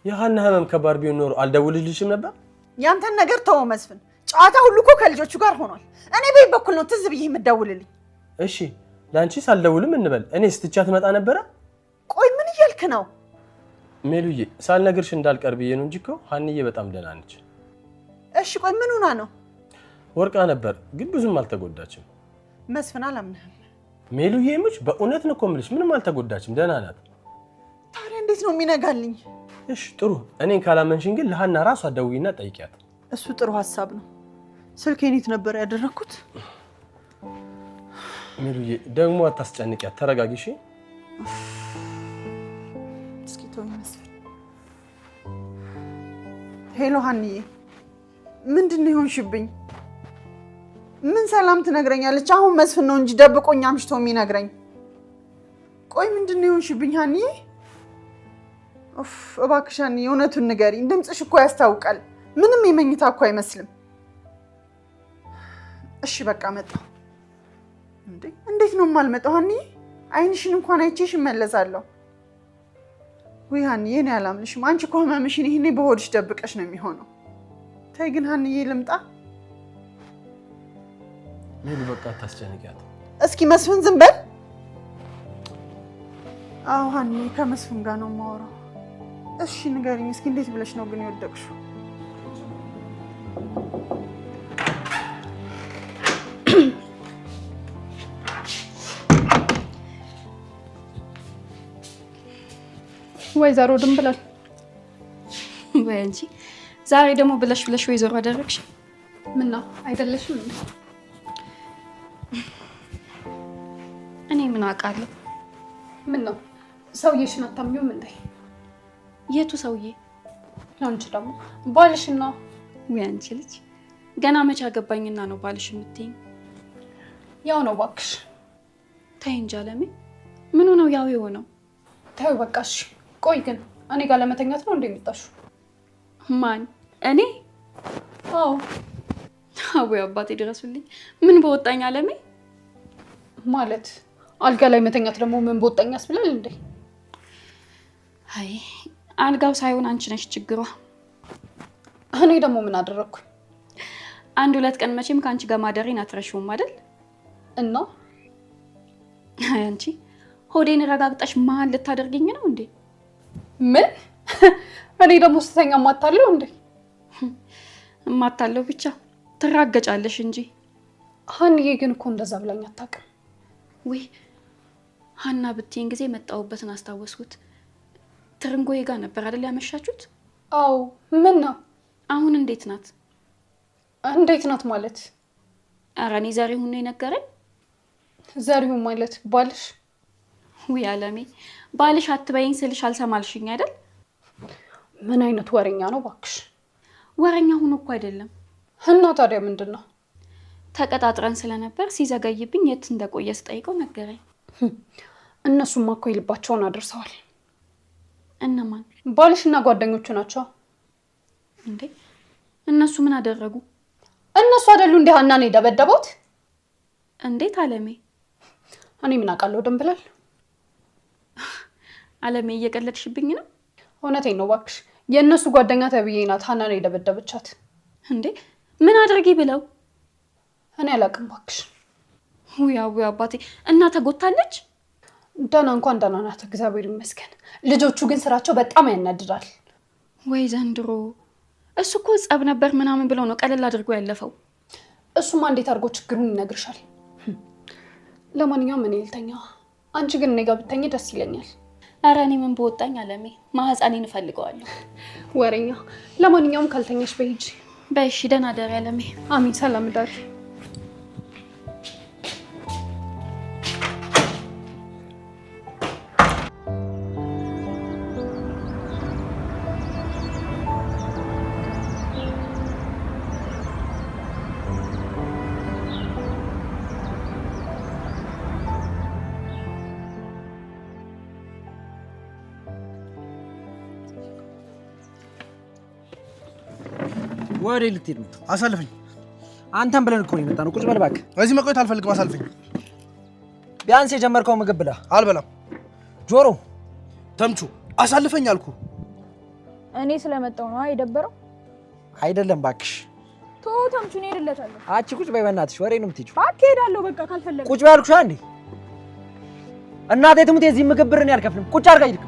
የሀና ህመም ከባድ ቢሆን ኖሮ አልደውልልሽም ነበር? ያንተን ነገር ተወው መስፍን። ጨዋታ ሁሉ እኮ ከልጆቹ ጋር ሆኗል። እኔ በይ በኩል ነው ትዝ ብዬ የምትደውልልኝ? እሺ ለአንቺ ሳልደውልም እንበል፣ እኔ ስትቻት መጣ ነበረ። ቆይ ምን እያልክ ነው? ሜሉዬ ሳልነግርሽ እንዳልቀር ብዬ ነው እንጂ እኮ ሀንዬ በጣም ደህና ነች። እሺ ቆይ ምን ሆና ነው? ወርቃ ነበር ግን ብዙም አልተጎዳችም። መስፍን አላምንህም። ሜሉዬ ሙች በእውነት ነው እኮ የምልሽ፣ ምንም አልተጎዳችም፣ ደህና ናት። ታዲያ እንዴት ነው የሚነጋልኝ? እሺ ጥሩ። እኔን ካላመንሽን ግን ለሀና ራሷ ደውይና ጠይቂያት። እሱ ጥሩ ሀሳብ ነው። ስልኬን የት ነበር ያደረኩት? ሜሉዬ ደግሞ አታስጨንቂያት፣ ተረጋጊ እሺ። እስኪ ተወኝ መስፍን። ሄሎ ሀንዬ፣ ምንድን ነው የሆንሽብኝ? ምን ሰላም ትነግረኛለች? አሁን መስፍን ነው እንጂ ደብቆኝ አምሽቶ የሚነግረኝ። ቆይ ምንድን ነው የሆንሽብኝ ሀንዬ? እባክሽ ሀንዬ እውነቱን ንገሪኝ። ድምፅሽ እኮ ያስታውቃል። ምንም የመኝታ እኮ አይመስልም። እሺ በቃ መጣሁ። እንዴ እንዴት ነው የማልመጣው? ሀኒ አይንሽን እንኳን አይቼሽ እመለሳለሁ። ወይ ሀኒዬ እኔ አላምንሽም። አንቺ እኮ ህመምሽን ይሄኔ በሆድሽ ደብቀሽ ነው የሚሆነው። ተይ ግን ሀኒዬ ልምጣ። ሜሉ በቃ አታስጨንቂያት። እስኪ መስፍን ዝም በል። አዎ ሀኒዬ ከመስፍን ጋር ነው የማወራው። እሺ ንገሪኝ እስኪ እንዴት ብለሽ ነው ግን የወደቅሽው? ወይዘሮ ድንብላል ወይ አንቺ ዛሬ ደግሞ ብለሽ ወይዘሮ አደረግሽ። ምን ነው አይደለሽም እንዴ? እኔ ምን አውቃለሁ? ምን ነው ሰውዬሽን አታምኚውም እንዴ? የቱ ሰውዬ? አንቺ ደግሞ ባልሽና። ወይ አንቺ ልጅ ገና መቼ አገባኝና ነው ባልሽ የምትይኝ? ያው ነው እባክሽ። ተይ እንጂ አለሜ፣ ምኑ ነው ያው የሆነው? ተይው በቃሽ። ቆይ ግን እኔ ጋር ለመተኛት ነው እንደሚጣሹ? ማን? እኔ? አዎ። አዎ አባቴ ድረሱልኝ። ምን በወጣኝ አለሜ? ማለት አልጋ ላይ መተኛት ደግሞ ምን በወጣኝ ያስብላል እንዴ? አይ አልጋው ሳይሆን አንቺ ነሽ ችግሯ። እኔ ደግሞ ምን አደረኩ? አንድ ሁለት ቀን መቼም ከአንቺ ጋር ማደሬን አትረሺውም አይደል? እና አይ አንቺ ሆዴን ረጋግጠሽ መሀል ልታደርጊኝ ነው እንዴ? ምን? እኔ ደግሞ ስተኛ ማታለው እንዴ? ማታለው ብቻ ትራገጫለሽ እንጂ። ሀኒዬ ግን እኮ እንደዛ ብላኝ አታውቅም። ወይ ሀና ብትይኝ ጊዜ መጣሁበትን አስታወስኩት። ትርንጎዬ ጋር ነበር አይደል ያመሻችሁት? አዎ። ምን ነው አሁን እንዴት ናት? እንዴት ናት ማለት? ኧረ እኔ ዘሪሁን ነው የነገረኝ። ዘሪሁን ማለት ባልሽ? ወይ አለሜ ባልሽ አትበይኝ ስልሽ አልሰማልሽኝ አይደል? ምን አይነት ወሬኛ ነው ባክሽ? ወሬኛ ሆኖ እኮ አይደለም። እና ታዲያ ምንድነው? ተቀጣጥረን ስለነበር ሲዘገይብኝ የት እንደቆየ ስጠይቀው ነገረኝ። እነሱማ እኮ ይልባቸውን አድርሰዋል። እነማን? ባልሽና ጓደኞቹ ናቸው። እንዴ እነሱ ምን አደረጉ? እነሱ አይደሉ እንደ ሀናን የደበደቡት? እንዴት አለሜ? እኔ ምን አውቃለሁ ድንብላል። አለሜ እየቀለድሽብኝ ነው? እውነቴን ነው ባክሽ። የእነሱ ጓደኛ ተብዬ ናት ሀናን የደበደበቻት። እንዴ ምን አድርጊ ብለው? እኔ አላውቅም ባክሽ። ውይ አባቴ እና ተጎታለች? ደህና እንኳን ደህና ናት እግዚአብሔር ይመስገን። ልጆቹ ግን ስራቸው በጣም ያናድዳል። ወይ ዘንድሮ። እሱ እኮ ጸብ ነበር ምናምን ብለው ነው ቀለል አድርጎ ያለፈው። እሱማ እንዴት አድርጎ ችግሩን ይነግርሻል። ለማንኛውም እኔ ልተኛ። አንቺ ግን እኔ ጋር ብትተኝ ደስ ይለኛል። ኧረ እኔ ምን በወጣኝ አለሜ፣ ማህፀኔን እፈልገዋለሁ። ወሬኛ። ለማንኛውም ካልተኛሽ በሂጂ። በእሺ ደህና ደሪ አለሜ። አሚን። ሰላም ዳሪ። ወዴ ልትሄድ ነው? አሳልፈኝ። አንተም ብለን እኮ ነው የመጣነው። ቁጭ በል እባክህ። እዚህ መቆየት አልፈልግም። አሳልፈኝ። ቢያንስ የጀመርከው ምግብ ብላ። አልበላም። ጆሮ ተምቹ አሳልፈኝ አልኩ። እኔ ስለመጣው ነው የደበረው። አይደለም እባክሽ። ቶ ተምቹ ነው ሄድለታለሁ። አቺ ቁጭ በይ በእናትሽ። ወሬ ነው የምትሄጂው? እባክህ ሄዳለሁ በቃ ካልፈለግሽ። ቁጭ በይ አልኩሽ አንዴ። እናቴ ትሙት የዚህ ምግብ ብር እኔ አልከፍልም። ቁጭ አድርጋ ይልክ።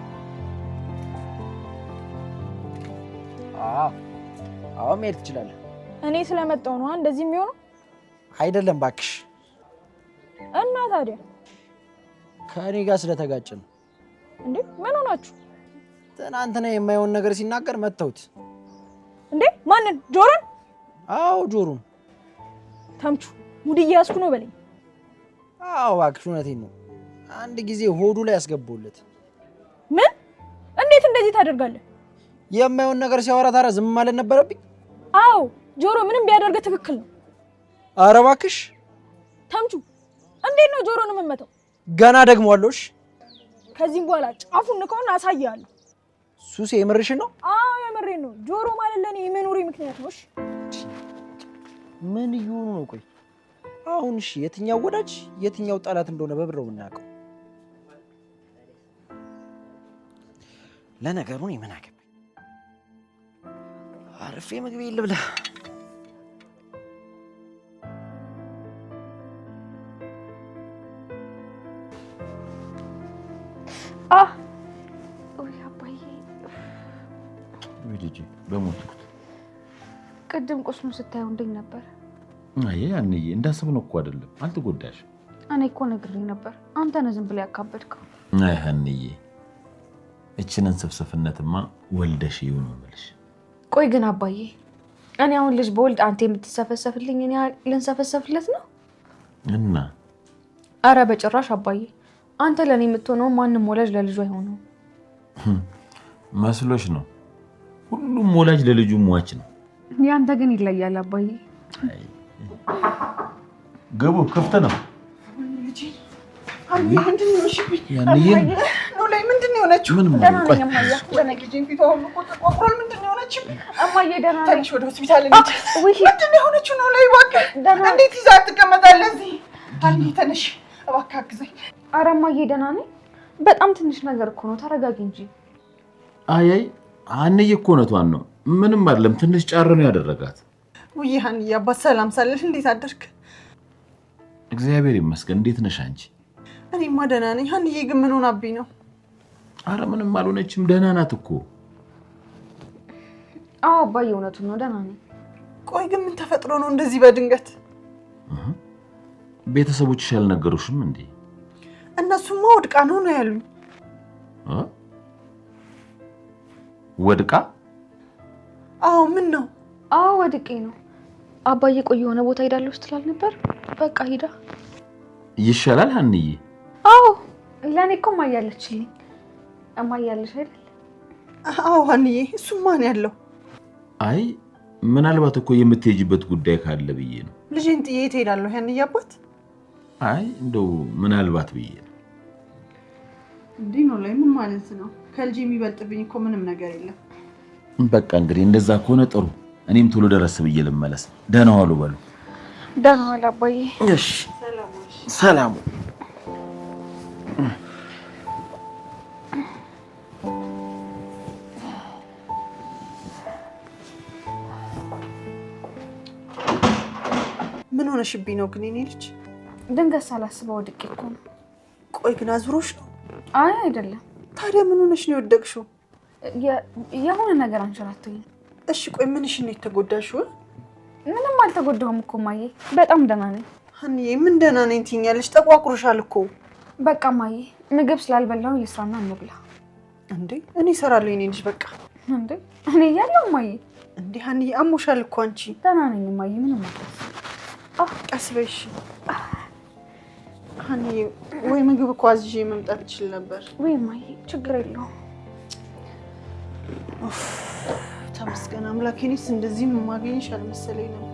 አዎ መሄድ ትችላለህ። እኔ ስለመጣው ነው እንደዚህ የሚሆነው? አይደለም እባክሽ። እና ታዲያ ከእኔ ጋር ስለተጋጨን። እንዴ ምን ሆናችሁ? ትናንትና የማይሆን ነገር ሲናገር መተውት። እንዴ ማንን? ጆሮን? አዎ ጆሮን። ተምቹ ሙድ እያያዝኩ ነው በለኝ። አዎ እባክሽ እውነቴን ነው። አንድ ጊዜ ሆዱ ላይ ያስገባውለት። ምን? እንዴት እንደዚህ ታደርጋለህ? የማይሆን ነገር ሲያወራ ታዲያ ዝም ማለት ነበረብኝ? አዎ ጆሮ ምንም ቢያደርግ ትክክል ነው። ኧረ እባክሽ ተምቹ እንዴት ነው ጆሮን የምመታው? ገና ደግሞ አለሽ። ከዚህም በኋላ ጫፉን ከሆነ አሳያለሁ። ሱሴ የምርሽን ነው? አዎ የምሬን ነው። ጆሮ ማለት ለኔ የመኖሬ ምክንያት ነው። እሺ ምን ይሁን ነው? ቆይ አሁን እሺ የትኛው ወዳጅ የትኛው ጠላት እንደሆነ በብረው እናውቀው። ለነገሩ እኔ ምን አገባኝ? አርፌ ምግቤ ልብላ። ልጄ በሞትኩት ቅድም ቁስሉ ስታየው እንደኝ ነበር። አይ አንዬ እንዳሰብነው እኮ አይደለም። አልተጎዳሽ። እኔ እኮ ነግሬኝ ነበር። አንተ ነህ ዝም ብለህ ያካበድከው። አይ አንዬ እችንን ስፍስፍነትማ ወልደሽ ይሁን መልሽ። ቆይ ግን አባዬ እኔ አሁን ልጅ በወልድ አንተ የምትሰፈሰፍልኝ እኔ ልንሰፈሰፍለት ነው? እና አረ በጭራሽ አባዬ። አንተ ለኔ የምትሆነው ማንም ወላጅ ለልጁ አይሆነው መስሎሽ ነው? ሁሉም ወላጅ ለልጁ ሟች ነው። ያንተ ግን ይለያል አባዬ። ገቡ ክፍት ነው። ልጄ አይ ምንድን ነው? እሺ ያንዬን ነው ላይ ምንድን ነው የሆነችው? ደህና ነኝ እማዬ። ልጄን ፊቷ ሁሉ እኮ ተቋቁሯል። ምንድን ነው የሆነችው? እማዬ ደህና ነኝ። ትንሽ ወደ ሆስፒታል እንሂድ። ምንድን ነው የሆነችው? ነው ላይ እባክህ እንዴት ይዛ ትቀመጣለህ እዚህ? አንዴ ተነሽ እባክህ አግዘኝ። ኧረ እማዬ ደህና ነኝ። በጣም ትንሽ ነገር እኮ ነው። ተረጋጊ እንጂ። አይ አንዬ እኮ እውነቷን ነው። ምንም አይደለም። ትንሽ ጫር ነው ያደረጋት። ውይ ሀንዬ አባት ሰላም ሳለሽ እንዴት አደርክ? እግዚአብሔር ይመስገን። እንዴት ነሽ አንቺ? እኔማ ደህና ነኝ። ሀንዬ ግን ምን ሆናብኝ ነው? አረ ምንም አልሆነችም። ደህና ናት እኮ። አዎ አባዬ እውነቱን ነው። ደህና ነኝ። ቆይ ግን ምን ተፈጥሮ ነው እንደዚህ በድንገት? ቤተሰቦችሽ አልነገሩሽም እንዴ? እነሱማ ወድቃ ነው ያሉኝ። ወድቃ? አዎ ምን ነው? አዎ ወድቄ ነው። አባዬ ቆይ የሆነ ቦታ ሄዳለሁ ስትላል ነበር። በቃ ሄዳ ይሻላል ሀንዬ። አዎ ለኔ እኮ ማያለችልኝ። እማያለሽ አይደል? አዎ ሀንዬ እሱ ማን ያለው? አይ ምናልባት እኮ የምትሄጂበት ጉዳይ ካለ ብዬ ነው። ልጄን ጥዬ የት ሄዳለሁ ሀንዬ አባት? አይ እንደው ምናልባት ብዬ ነው። እንዴ ነው ላይ ምን ማለት ነው? ከልጄ የሚበልጥብኝ እኮ ምንም ነገር የለም። በቃ እንግዲህ እንደዛ ከሆነ ጥሩ። እኔም ቶሎ ደረስ ብዬ ልመለስ። ደህና ዋሉ በሉ። ደህና ዋል አባዬ። እሺ ሰላም። ምን ሆነሽብኝ ነው ግን የኔ ልጅ? ድንገት ሳላስበው ወድቄ እኮ ነው። ቆይ ግን አዝሮሽ ነው? አይ አይደለም። ታዲያ ምን ሆነሽ ነው የወደቅሽው? የሆነ ነገር አንሸራቶኝ። እሺ ቆይ ምንሽ ነው የተጎዳሽው? ምንም አልተጎዳሁም እኮ ማዬ፣ በጣም ደህና ነኝ። ሀንዬ ምን ደህና ነኝ ትይኛለሽ? ተቋቁሮሻል እኮ። በቃ ማዬ ምግብ ስላልበላሁ ልስራና እንብላ። እንዴ እኔ እሰራለሁ የኔ ልጅ። በቃ እንዴ እኔ እያለሁ ማዬ። እንዴ ሀንዬ አሞሻል እኮ አንቺ። ደህና ነኝ ማዬ፣ ምንም አትልስ። ቀስ በይ እሺ። ሀንዬ ወይ ምግብ እኮ አዝዤ መምጣት ይችል ነበር። ወይ ማዬ ችግር የለውም። ተመስገን አምላኬ። እኔስ እንደዚህ ማግኘሽ አልመሰለኝ ነበር።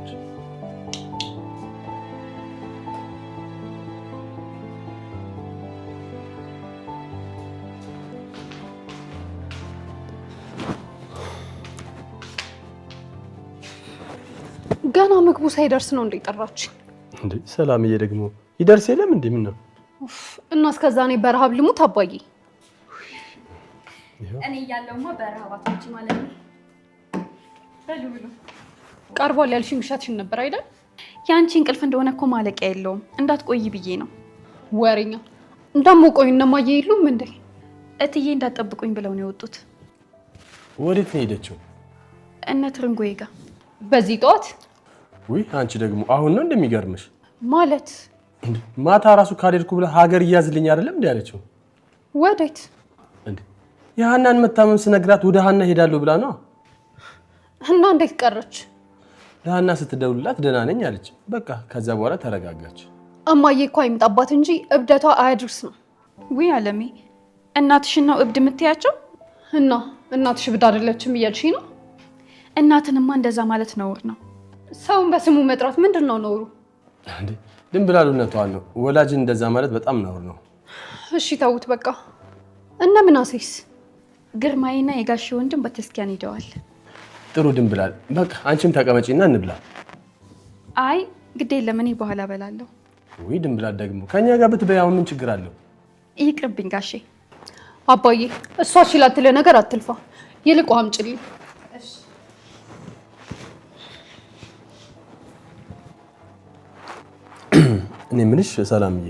ገና ምግቡ ሳይደርስ ነው እንዴ ጠራች? እንዴ ሰላምዬ ደግሞ ይደርስ የለም እንዴ? ምን ነው እና እስከዛ እኔ በረሃብ ልሙት አባዬ? እኔ እያለሁማ በረሃብ አትሞቺ ማለት ነው። በሉ ብሉ። ቀርቧል ያልሽኝ ውሸትሽን ነበር አይደል? ያንቺ እንቅልፍ እንደሆነ እኮ ማለቂያ የለውም። እንዳትቆይ ብዬ ነው። ወሬኛ እንደሞ ቆይ እነማዬ የሉም እንዴ? እትዬ እንዳትጠብቁኝ ብለው ነው የወጡት። ወዴት ነው ሄደችው? እነ ትርንጎዬ ጋር። በዚህ ጠዋት? ውይ አንቺ ደግሞ አሁን ነው እንደሚገርምሽ። ማለት ማታ ራሱ ካልሄድኩ ብለህ ሀገር እያዝልኝ አይደለም እንዴ ያለችው? ወዴት? እንዴ የሀናን መታመም ስነግራት ወደ ሀና ሄዳለሁ ብላ ነው። እና እንዴት ቀረች? ለሀና ስትደውልላት ደህና ነኝ አለች። በቃ ከዛ በኋላ ተረጋጋች። እማዬ እኮ አይምጣባት እንጂ እብደቷ አያድርስ ነው። ውይ አለሜ እናትሽን ነው እብድ የምትያቸው? እና እናትሽ እብድ አይደለችም እያልሽኝ ነው? እናትንማ እንደዛ ማለት ነውር ነው። ሰውን በስሙ መጥራት ምንድን ነው ነውሩ? እንዴ ድንብላሉነቷን ነው። ወላጅን እንደዛ ማለት በጣም ነውር ነው። እሺ ተውት በቃ። እና ምናሴስ? ግርማዬና የጋሼ ወንድም በተስኪያን ሄደዋል። ጥሩ ድንብላል። በቃ አንቺም ተቀመጪና እንብላ። አይ ግድ የለም እኔ በኋላ እበላለሁ። ወይ ድንብላት ደግሞ ከኛ ጋር ብትበያው ምን ችግር አለው? ይቅርብኝ ጋሼ። አባዬ እሷ ሽላትለ ነገር አትልፋ። ይልቅ ውሃ አምጪልኝ። እኔ ምንሽ ሰላምዬ።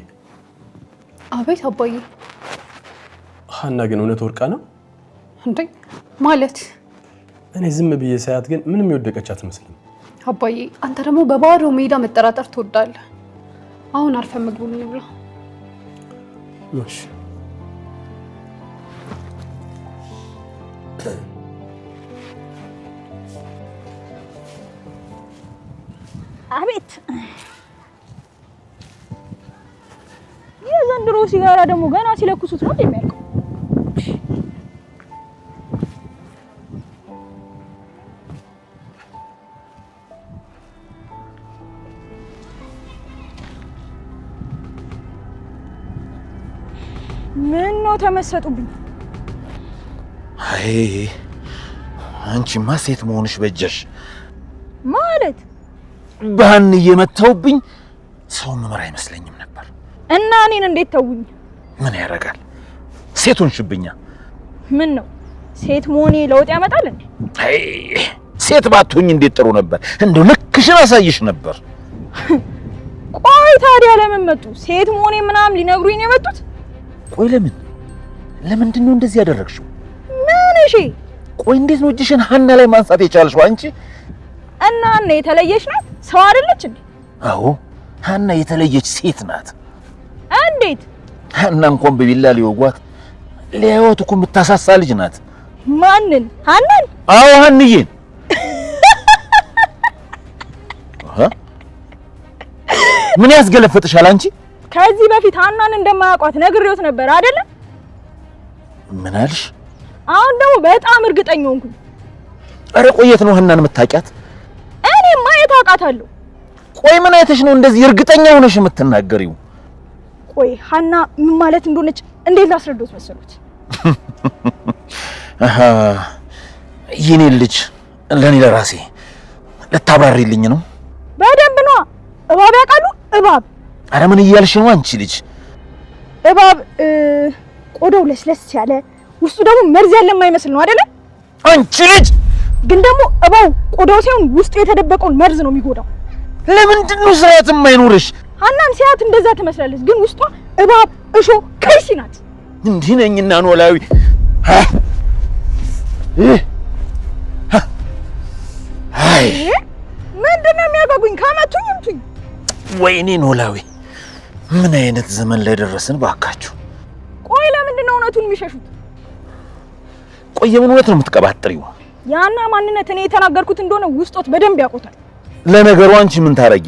አቤት አባዬ። ሀና ግን እውነት ወርቃ ነው እንዴ? ማለት እኔ ዝም ብዬ ሳያት ግን ምንም የወደቀች አትመስልም። አባዬ አንተ ደግሞ በባዶ ሜዳ መጠራጠር ትወዳለህ። አሁን አርፈ ምግቡን ይብላ። እሺ አቤት የዘንድሮ ሲጋራ ደግሞ ገና ሲለኩሱት ነው እንደሚያልቀው። ምን ነው ተመሰጡብኝ? አይ አንቺማ ሴት መሆንሽ በጀሽ ማለት ባን እየመተውብኝ ሰው መመራ አይመስለኝም ነበር። እና እኔን እንዴት ተውኝ? ምን ያደርጋል ሴቱን ሽብኛ። ምን ነው ሴት መሆኔ ለውጥ ያመጣል እንዴ? አይ ሴት ባትሆኝ እንዴት ጥሩ ነበር። እንደው ልክሽን አሳይሽ ነበር። ቆይ ታዲያ ለምን መጡ? ሴት መሆኔ ምናምን ሊነግሩኝ ነው የመጡት? ቆይ ለምንድን ነው እንደዚህ ያደረግሽው? ምን እሺ? ቆይ እንዴት ነው እጅሽን ሀና ላይ ማንሳት የቻልሽው አንቺ? እና እኔ የተለየች ናት ሰው አይደለች እንዴ? አዎ ሀና የተለየች ሴት ናት። እንዴት? ሀና እንኳን በቢላ ሊወጓት ሊያዩት እኮ የምታሳሳ ልጅ ናት። ማንን? ሀናን? አዎ ሀንዬን። ምን ያስገለፈጥሻል አንቺ? ከዚህ በፊት ሀናን እንደማያውቋት ነግሬዎት ነበር አይደለ? ምን አልሽ? አሁን ደግሞ በጣም እርግጠኛ ሆንኩኝ። ኧረ ቆየት ነው ሀናን የምታውቂያት? እኔማ የት አውቃታለሁ? ቆይ ምን አይተሽ ነው እንደዚህ እርግጠኛ ሆነሽ የምትናገሪው? ቆይ ሀና ምን ማለት እንደሆነች እንዴት ላስረዶት መሰሉት? የኔ ልጅ ለኔ ለራሴ ልታባሪልኝ ነው? በደንብ ነዋ። እባብ ያውቃሉ? እባብ። ኧረ ምን እያልሽ ነው አንቺ ልጅ? እባብ ቆዳው ለስለስ ያለ ውስጡ ደግሞ መርዝ ያለ የማይመስል ነው አይደለ? አንቺ ልጅ ግን ደግሞ እባብ ቆዳው ሳይሆን ውስጡ የተደበቀውን መርዝ ነው የሚጎዳው። ለምንድን ነው ስርዓት የማይኖርሽ? ሀናን ሲያት እንደዛ ትመስላለች፣ ግን ውስጧ እባብ እሾ ከይሲ ናት። እንዲህ ነኝና ኖላዊ። አይ ምንድነው የሚያጓጉኝ? ከመቱኝ እንቱኝ። ወይኔ ኖላዊ፣ ምን አይነት ዘመን ላይ ደረስን ባካችሁ። ቆይ ለምንድን ነው እውነቱን የሚሸሹት? ቆይ የምን እውነት ነው የምትቀባጥሪው? ያና ማንነት እኔ የተናገርኩት እንደሆነ ውስጦት በደንብ ያውቁታል። ለነገሩ አንቺ ምን ታረጊ?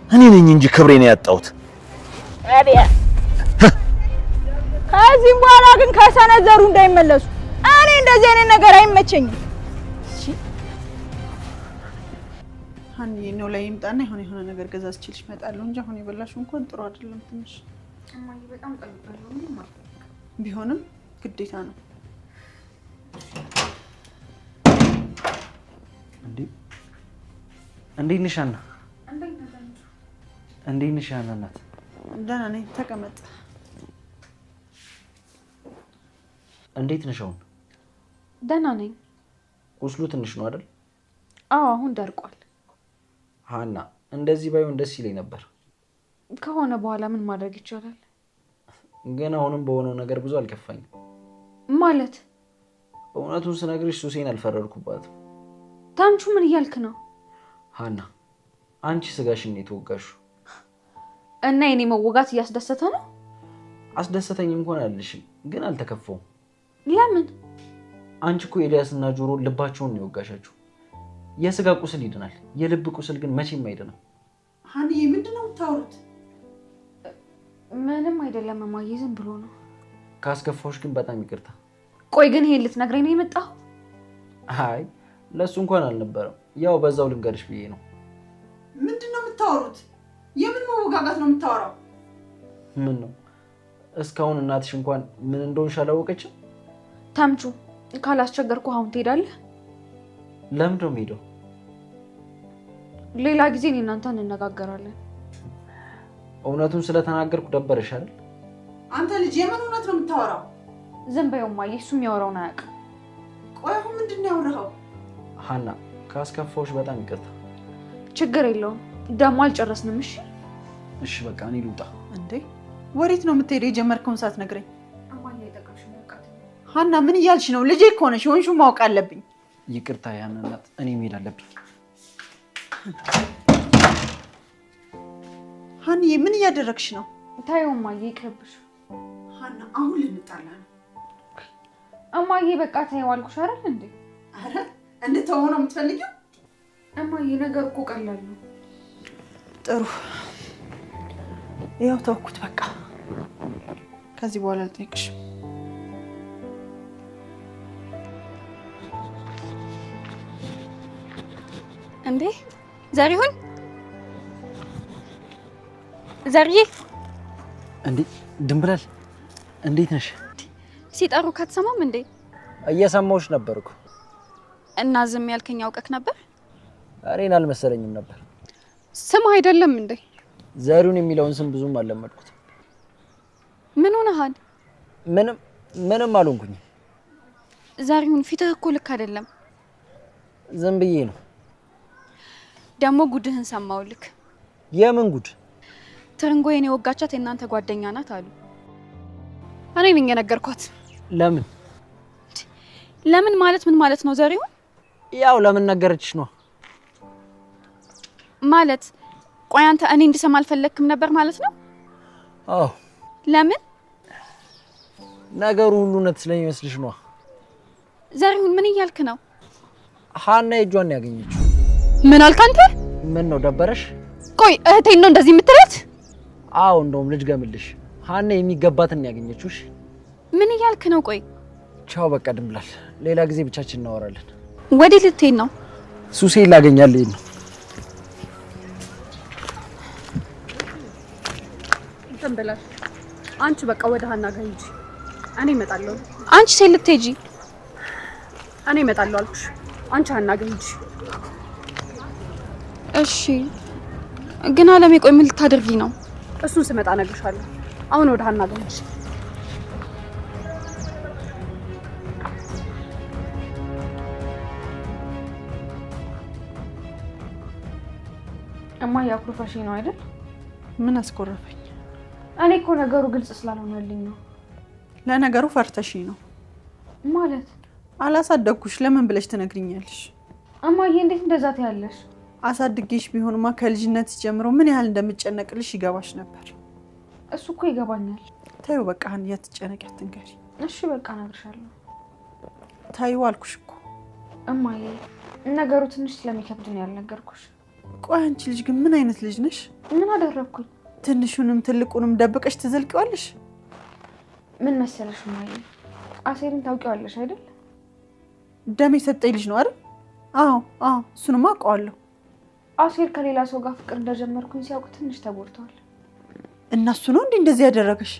እኔ ነኝ እንጂ ክብሬን ያጣሁት። አዲያ ከዚህም በኋላ ግን ከሰነዘሩ እንዳይመለሱ። እኔ እንደዚህ አይነት ነገር አይመቸኝም። እሺ ሀኒ ነው ላይ ይምጣና የሆነ ነገር ገዛዝችልሽ እመጣለሁ እንጂ አሁን የበላሽው እንኳን ጥሩ አይደለም። ትንሽ እማዬ በጣም ቀልባለሁ። ቢሆንም ግዴታ ነው። እንዴት ነሽ ሀና? እንዴት ነሽ ሀና እናት? ደህና ነኝ። ተቀመጥ። እንዴት ነሽ አሁን? ደህና ነኝ። ቁስሉ ትንሽ ነው አይደል? አዎ አሁን ደርቋል። ሀና እንደዚህ ባይሆን ደስ ይለኝ ነበር። ከሆነ በኋላ ምን ማድረግ ይቻላል? ግን አሁንም በሆነው ነገር ብዙ አልከፋኝም። ማለት እውነቱን ስነግርሽ ሱሴን አልፈረድኩባትም። ታምቹ ምን እያልክ ነው? ሀና አንቺ ስጋሽን ነው የተወጋሽው። እና የኔ መወጋት እያስደሰተ ነው? አስደሰተኝ እንኳን አልልሽም፣ ግን አልተከፋውም። ለምን? አንቺ እኮ ኤልያስና ጆሮ ልባቸውን ነው የወጋሻቸው። የስጋ ቁስል ይድናል፣ የልብ ቁስል ግን መቼም አይድንም። ሀኒዬ ምንድነው የምታወሩት? ምንም አይደለም እማዬ፣ ዝም ብሎ ነው። ካስከፋዎች ግን በጣም ይቅርታ። ቆይ ግን ይሄን ልትነግረኝ ነው የመጣው? አይ ለሱ እንኳን አልነበረም፣ ያው በዛው ልንገርሽ ብዬ ነው። ምንድነው የምታወሩት? የምን መወጋጋት ነው የምታወራው? ምን ነው እስካሁን እናትሽ እንኳን ምን እንደሆንሽ አላወቀችም? ታምቹ ካላስቸገርኩ አሁን ትሄዳለህ? ለምን ነው የምሄደው? ሌላ ጊዜ እኔ እናንተ እንነጋገራለን። እውነቱን ስለተናገርኩ ደበረሽ አይደል? አንተ ልጅ የምን እውነት ነው የምታወራው? ዝም በይው እማዬ፣ እሱ የሚያወራውን አያውቅም። ቆይ አሁን ምንድን ነው ያወራኸው? ሀና ካስከፋዎች በጣም ይቅርታ። ችግር የለውም ደግሞ አልጨረስንም። እሺ እሺ በቃ እኔ ልውጣ። እንዴ ወዴት ነው የምትሄደው? የጀመርከውን ሳትነግረኝ። እማዬ አይጠቅምሽ በቃ። ሀና ምን እያልሽ ነው? ልጄ እኮ ነሽ፣ የሆንሽውን ማወቅ አለብኝ። ይቅርታ ያን እናት፣ እኔ መሄድ አለብኝ። ሀኒዬ ምን እያደረግሽ ነው? ታየው እማዬ ይቅርብሽ። ሀና አሁን ልንጣላ ነው። እማዬ በቃ ታየው አልኩሽ አይደል እንዴ? አረ እንድተወው ነው የምትፈልጊው? እማዬ ነገር እኮ ቀላል ነው። ጥሩ ያው ተውኩት በቃ። ከዚህ በኋላ አልጠይቅሽም። እንዴ ዘሪሁን፣ ዘርዬ። እንዴ ድንብላል፣ እንዴት ነሽ? ሲጠሩ ከተሰማም እንዴ? እየሰማሁሽ ነበርኩ። እና ዝም ያልከኝ አውቀክ ነበር? እኔን አልመሰለኝም ነበር። ስም አይደለም እንዴ? ዘሪሁን የሚለውን ስም ብዙም አልለመድኩት። ምን ሆነሃል? ምንም አልሆንኩኝ። ዘሪሁን ፊትህ እኮ ልክ አይደለም። ዝም ብዬ ነው። ደግሞ ጉድህን ሰማውልክ። የምን ጉድ? ትርንጎዬን የወጋቻት የእናንተ ጓደኛ ናት አሉ። እኔ ነኝ የነገርኳት። ለምን ለምን ማለት ምን ማለት ነው ዘሪሁን? ያው ለምን ነገረችሽ ነው ማለት። ቆይ አንተ እኔ እንድሰማ አልፈለክም ነበር ማለት ነው? አዎ። ለምን? ነገሩ ሁሉ እውነት ስለሚመስልሽ ነው። ዘሪሁን ምን እያልክ ነው? ሀና እጇን ያገኘችው። ምን አልክ አንተ? ምን ነው ደበረሽ? ቆይ እህቴን ነው እንደዚህ የምትላት? አዎ እንደውም ልጅ ገምልሽ ሀና የሚገባትን ያገኘችው። እሺ ምን እያልክ ነው? ቆይ ቻው በቃ ድንብላል፣ ሌላ ጊዜ ብቻችን እናወራለን። ወዴት ልትሄድ ነው? ሱሴ ላገኛለሁ ነው። ድንብላል አንቺ በቃ ወደ ሀና ጋር ሂጂ፣ እኔ እመጣለሁ። አንቺ ሴት ልትሄጂ? እኔ እመጣለሁ አልኩሽ። አንቺ ሀና ጋር ሂጂ። እሺ ግን አለሜ ቆይ ምን ልታደርጊ ነው? እሱን ስመጣ እነግርሻለሁ። አሁን ወደ ሀና ጋር ሂጂ። እማዬ አኩርፈሽኝ ነው አይደል? ምን አስኮረፈኝ? እኔ እኮ ነገሩ ግልጽ ስላልሆነልኝ ነው። ለነገሩ ፈርተሽኝ ነው ማለት። አላሳደግኩሽ ለምን ብለሽ ትነግሪኛለሽ? እማዬ እንዴት እንደዛ ትያለሽ? አሳድጌሽ ቢሆንማ ከልጅነት ጀምሮ ምን ያህል እንደምጨነቅልሽ ይገባሽ ነበር። እሱ እኮ ይገባኛል። ታዩ በቃ ሀኒዬ አትጨነቂ፣ አትንገሪ። እሺ በቃ እነግርሻለሁ። ታዩ አልኩሽ እኮ እማዬ። ነገሩ ትንሽ ስለሚከብድ ነው ያልነገርኩሽ። ቆይ አንቺ ልጅ ግን ምን አይነት ልጅ ነሽ? ምን አደረኩኝ? ትንሹንም ትልቁንም ደብቀሽ ትዘልቂዋለሽ? ምን መሰለሽ እማዬ፣ አሴርን ታውቂዋለሽ አይደል? ደም የሰጠኝ ልጅ ነው አይደል? አዎ እሱንማ አውቀዋለሁ። አሴር ከሌላ ሰው ጋር ፍቅር እንደጀመርኩኝ ሲያውቅ ትንሽ ተጎድቷል። እና እሱ ነው እንዴ እንደዚህ ያደረገሽ?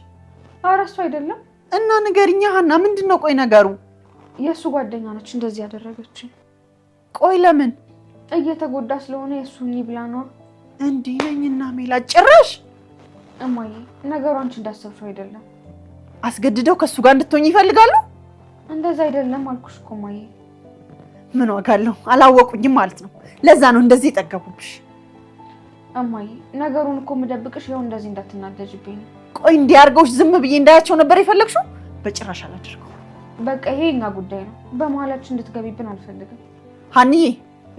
ኧረ እሱ አይደለም። እና ንገሪኛ ሀና፣ ምንድን ነው ቆይ ነገሩ? የእሱ ጓደኛ ነች እንደዚህ ያደረገችኝ። ቆይ ለምን? እየተጎዳ ስለሆነ የእሱን ይብላ ነው። እንዲህ ነኝና ሜላት ጭራሽ። እማዬ ነገሩ አንቺ እንዳሰብሽው አይደለም። አስገድደው ከእሱ ጋር እንድትሆኝ ይፈልጋሉ? እንደዛ አይደለም አልኩሽ እኮ እማዬ። ምን ዋጋ አለው? አላወቁኝም ማለት ነው። ለዛ ነው እንደዚህ የጠገቡብሽ። እማዬ ነገሩን እኮ የምደብቅሽ ይኸው እንደዚህ እንዳትናደጅብኝ ነው። ቆይ እንዲያርገውሽ ዝም ብዬ እንዳያቸው ነበር የፈለግሽው? በጭራሽ አላደርገው። በቃ ይሄ የኛ ጉዳይ ነው። በመሀላችን እንድትገቢብን አልፈልግም ሀኒዬ።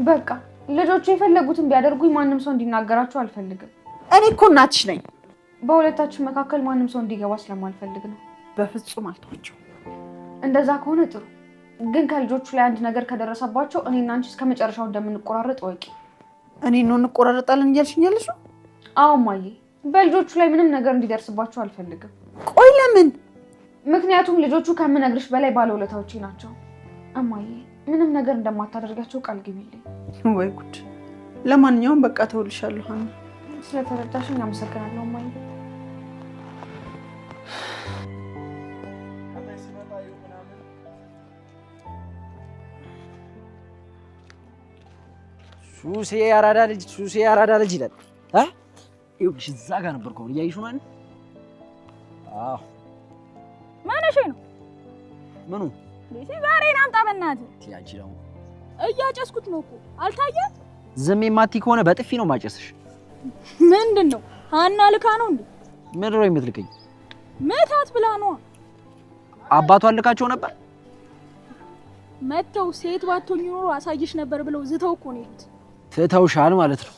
በቃ ልጆቹ የፈለጉትን ቢያደርጉኝ ማንም ሰው እንዲናገራቸው አልፈልግም። እኔ እኮ እናትሽ ነኝ። በሁለታችን መካከል ማንም ሰው እንዲገባ ስለማልፈልግ ነው። በፍጹም አልተዋቸው። እንደዛ ከሆነ ጥሩ። ግን ከልጆቹ ላይ አንድ ነገር ከደረሰባቸው እኔና አንቺ እስከ መጨረሻው እንደምንቆራረጥ ወቂ። እኔ ነው እንቆራረጣለን እያልሽኝ ያለሽው? አዎ እማዬ፣ በልጆቹ ላይ ምንም ነገር እንዲደርስባቸው አልፈልግም። ቆይ ለምን? ምክንያቱም ልጆቹ ከምነግርሽ በላይ ባለውለታዎቼ ናቸው። እማዬ ምንም ነገር እንደማታደርጋቸው ቃል ግቢልኝ። ወይ ጉድ። ለማንኛውም በቃ ተውልሻለሁ ሀና። ስለተረዳሽኝ አመሰግናለሁ እማዬ። ሱሴ ያራዳ ልጅ ይላል። ይኸውልሽ እዛ ጋር ነበር እኮ እያየሽው ነው። አዎ ማነሽ ነው? ምኑ ሲጋሬን አምጣ በእናትህ። ያቺ ደግሞ እያጨስኩት ነው እኮ አልታየም? ዝም የማትይ ከሆነ በጥፊ ነው ማጨስሽ። ምንድን ነው ሀና ልካ ነው እንዴ? ምን ነው የምትልከኝ? መታት ብላ ነው። አባቷን ልካቸው ነበር። መተው ሴት ባትሆኚ ኖሮ አሳይሽ ነበር ብለው ዝተው እኮ ነው የሄዱት። ትተውሻል ማለት ነው።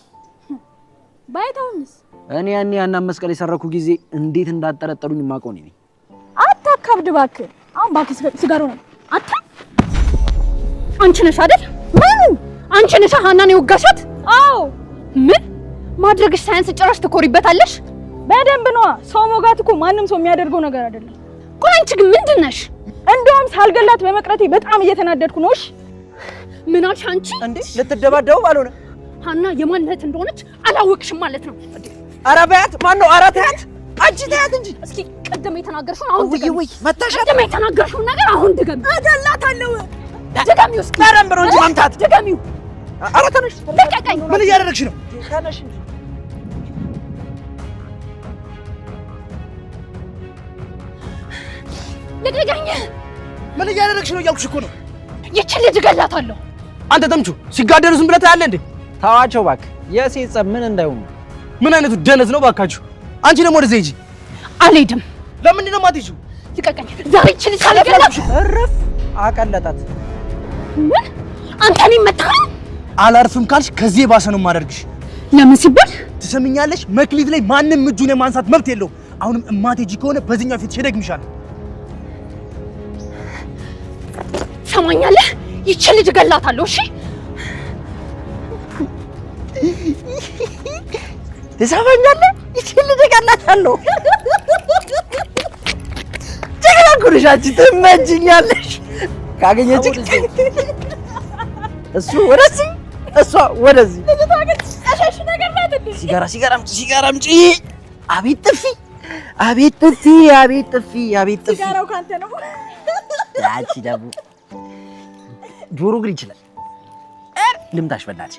ባይተውኝስ? እኔ ያኔ ያን መስቀል የሰረኩ ጊዜ እንዴት እንዳጠረጠሩኝ ማቆን ነኝ። አታካብድ እባክህ። አሁን እባክህ ሲጋሩ ነው አታ አንቺ ነሽ አይደል? ምኑ አንቺ ነሽ ሀናን የወጋሻት? አዎ። ምን ማድረግሽ ሳይንስ ጭራሽ ትኮሪበታለሽ? በደንብ ነዋ። ሰው ሞጋት እኮ ማንም ሰው የሚያደርገው ነገር አይደለም። ቆይ አንቺ ግን ምንድን ነሽ? እንደውም ሳልገላት በመቅረቴ በጣም እየተናደድኩ ነው። እሺ ምን አልሽ አንቺ? እንዴ ልትደባደቡ ባልሆነ ሀና የማን እህት እንደሆነች አላወቅሽም ማለት ነው። ኧረ በያት። ማን ነው? ኧረ ተያት፣ አንቺ ተያት እንጂ። እስኪ ቀደም የተናገርሽውን አሁን ድገሚ። ወይ መታሻት። ቀደም የተናገርሽውን ነገር አሁን ድገሚ። እገላታለሁ። ድገሚው እስኪ። በረምብ ነው እንጂ መምታት። ድገሚው። ኧረ ተነሽ። ልቀቀኝ። ምን እያደረግሽ ነው? ተነሽ። ልቀቀኝ። ምን እያደረግሽ ነው እያልኩሽ እኮ ነው። ይቺን ልጅ እገላታለሁ። አንተ ተምቹ ሲጋደሉ ዝም ብለህ ታያለህ እንዴ? ተዋቸው እባክህ። የሴት ጸብ ምን እንዳይሆኑ። ምን አይነቱ ደነዝ ነው ባካችሁ? አንቺ ደግሞ ወደዚህ ሂጂ። አልሄድም። ለምንድን ነው የማትሄጂው? ልቀቀኝ። ዛሬ ይቺን ልጅ አልገላት። እረፍ። አቀለጣት። ምን አንተ እኔን መታህ? አላርፍም ካልሽ ከዚህ የባሰ ነው የማደርግሽ። ለምን ሲባል ትሰምኛለሽ? መክሊት ላይ ማንም እጁን የማንሳት መብት የለውም። አሁንም እማትሄጂ ከሆነ በዚህኛው ፊት ይደግምሻል። ሰማኛለህ? ይቺን ልጅ እገላታለሁ። እሺ ትሰማኛለህ? ይቺን ልጅ እገላታለሁ። ጀግና እኮ ነሽ አንቺ። ትመችኛለሽ። ካገኘች እሱ ወደዚህ እሷ ወደዚህ። ልጅቷ ግን አሻሽ ነገር ናት እንዴ? ሲጋራ አምጪ። አቤት ጥፊ፣ አቤት ጥፊ፣ አቤት ጥፊ፣ አቤት ጥፊ። ሲጋራው ካንተ ነው። ያቺ ደግሞ ጆሮ ግን ይችላል። ልምታሽ በእናትሽ።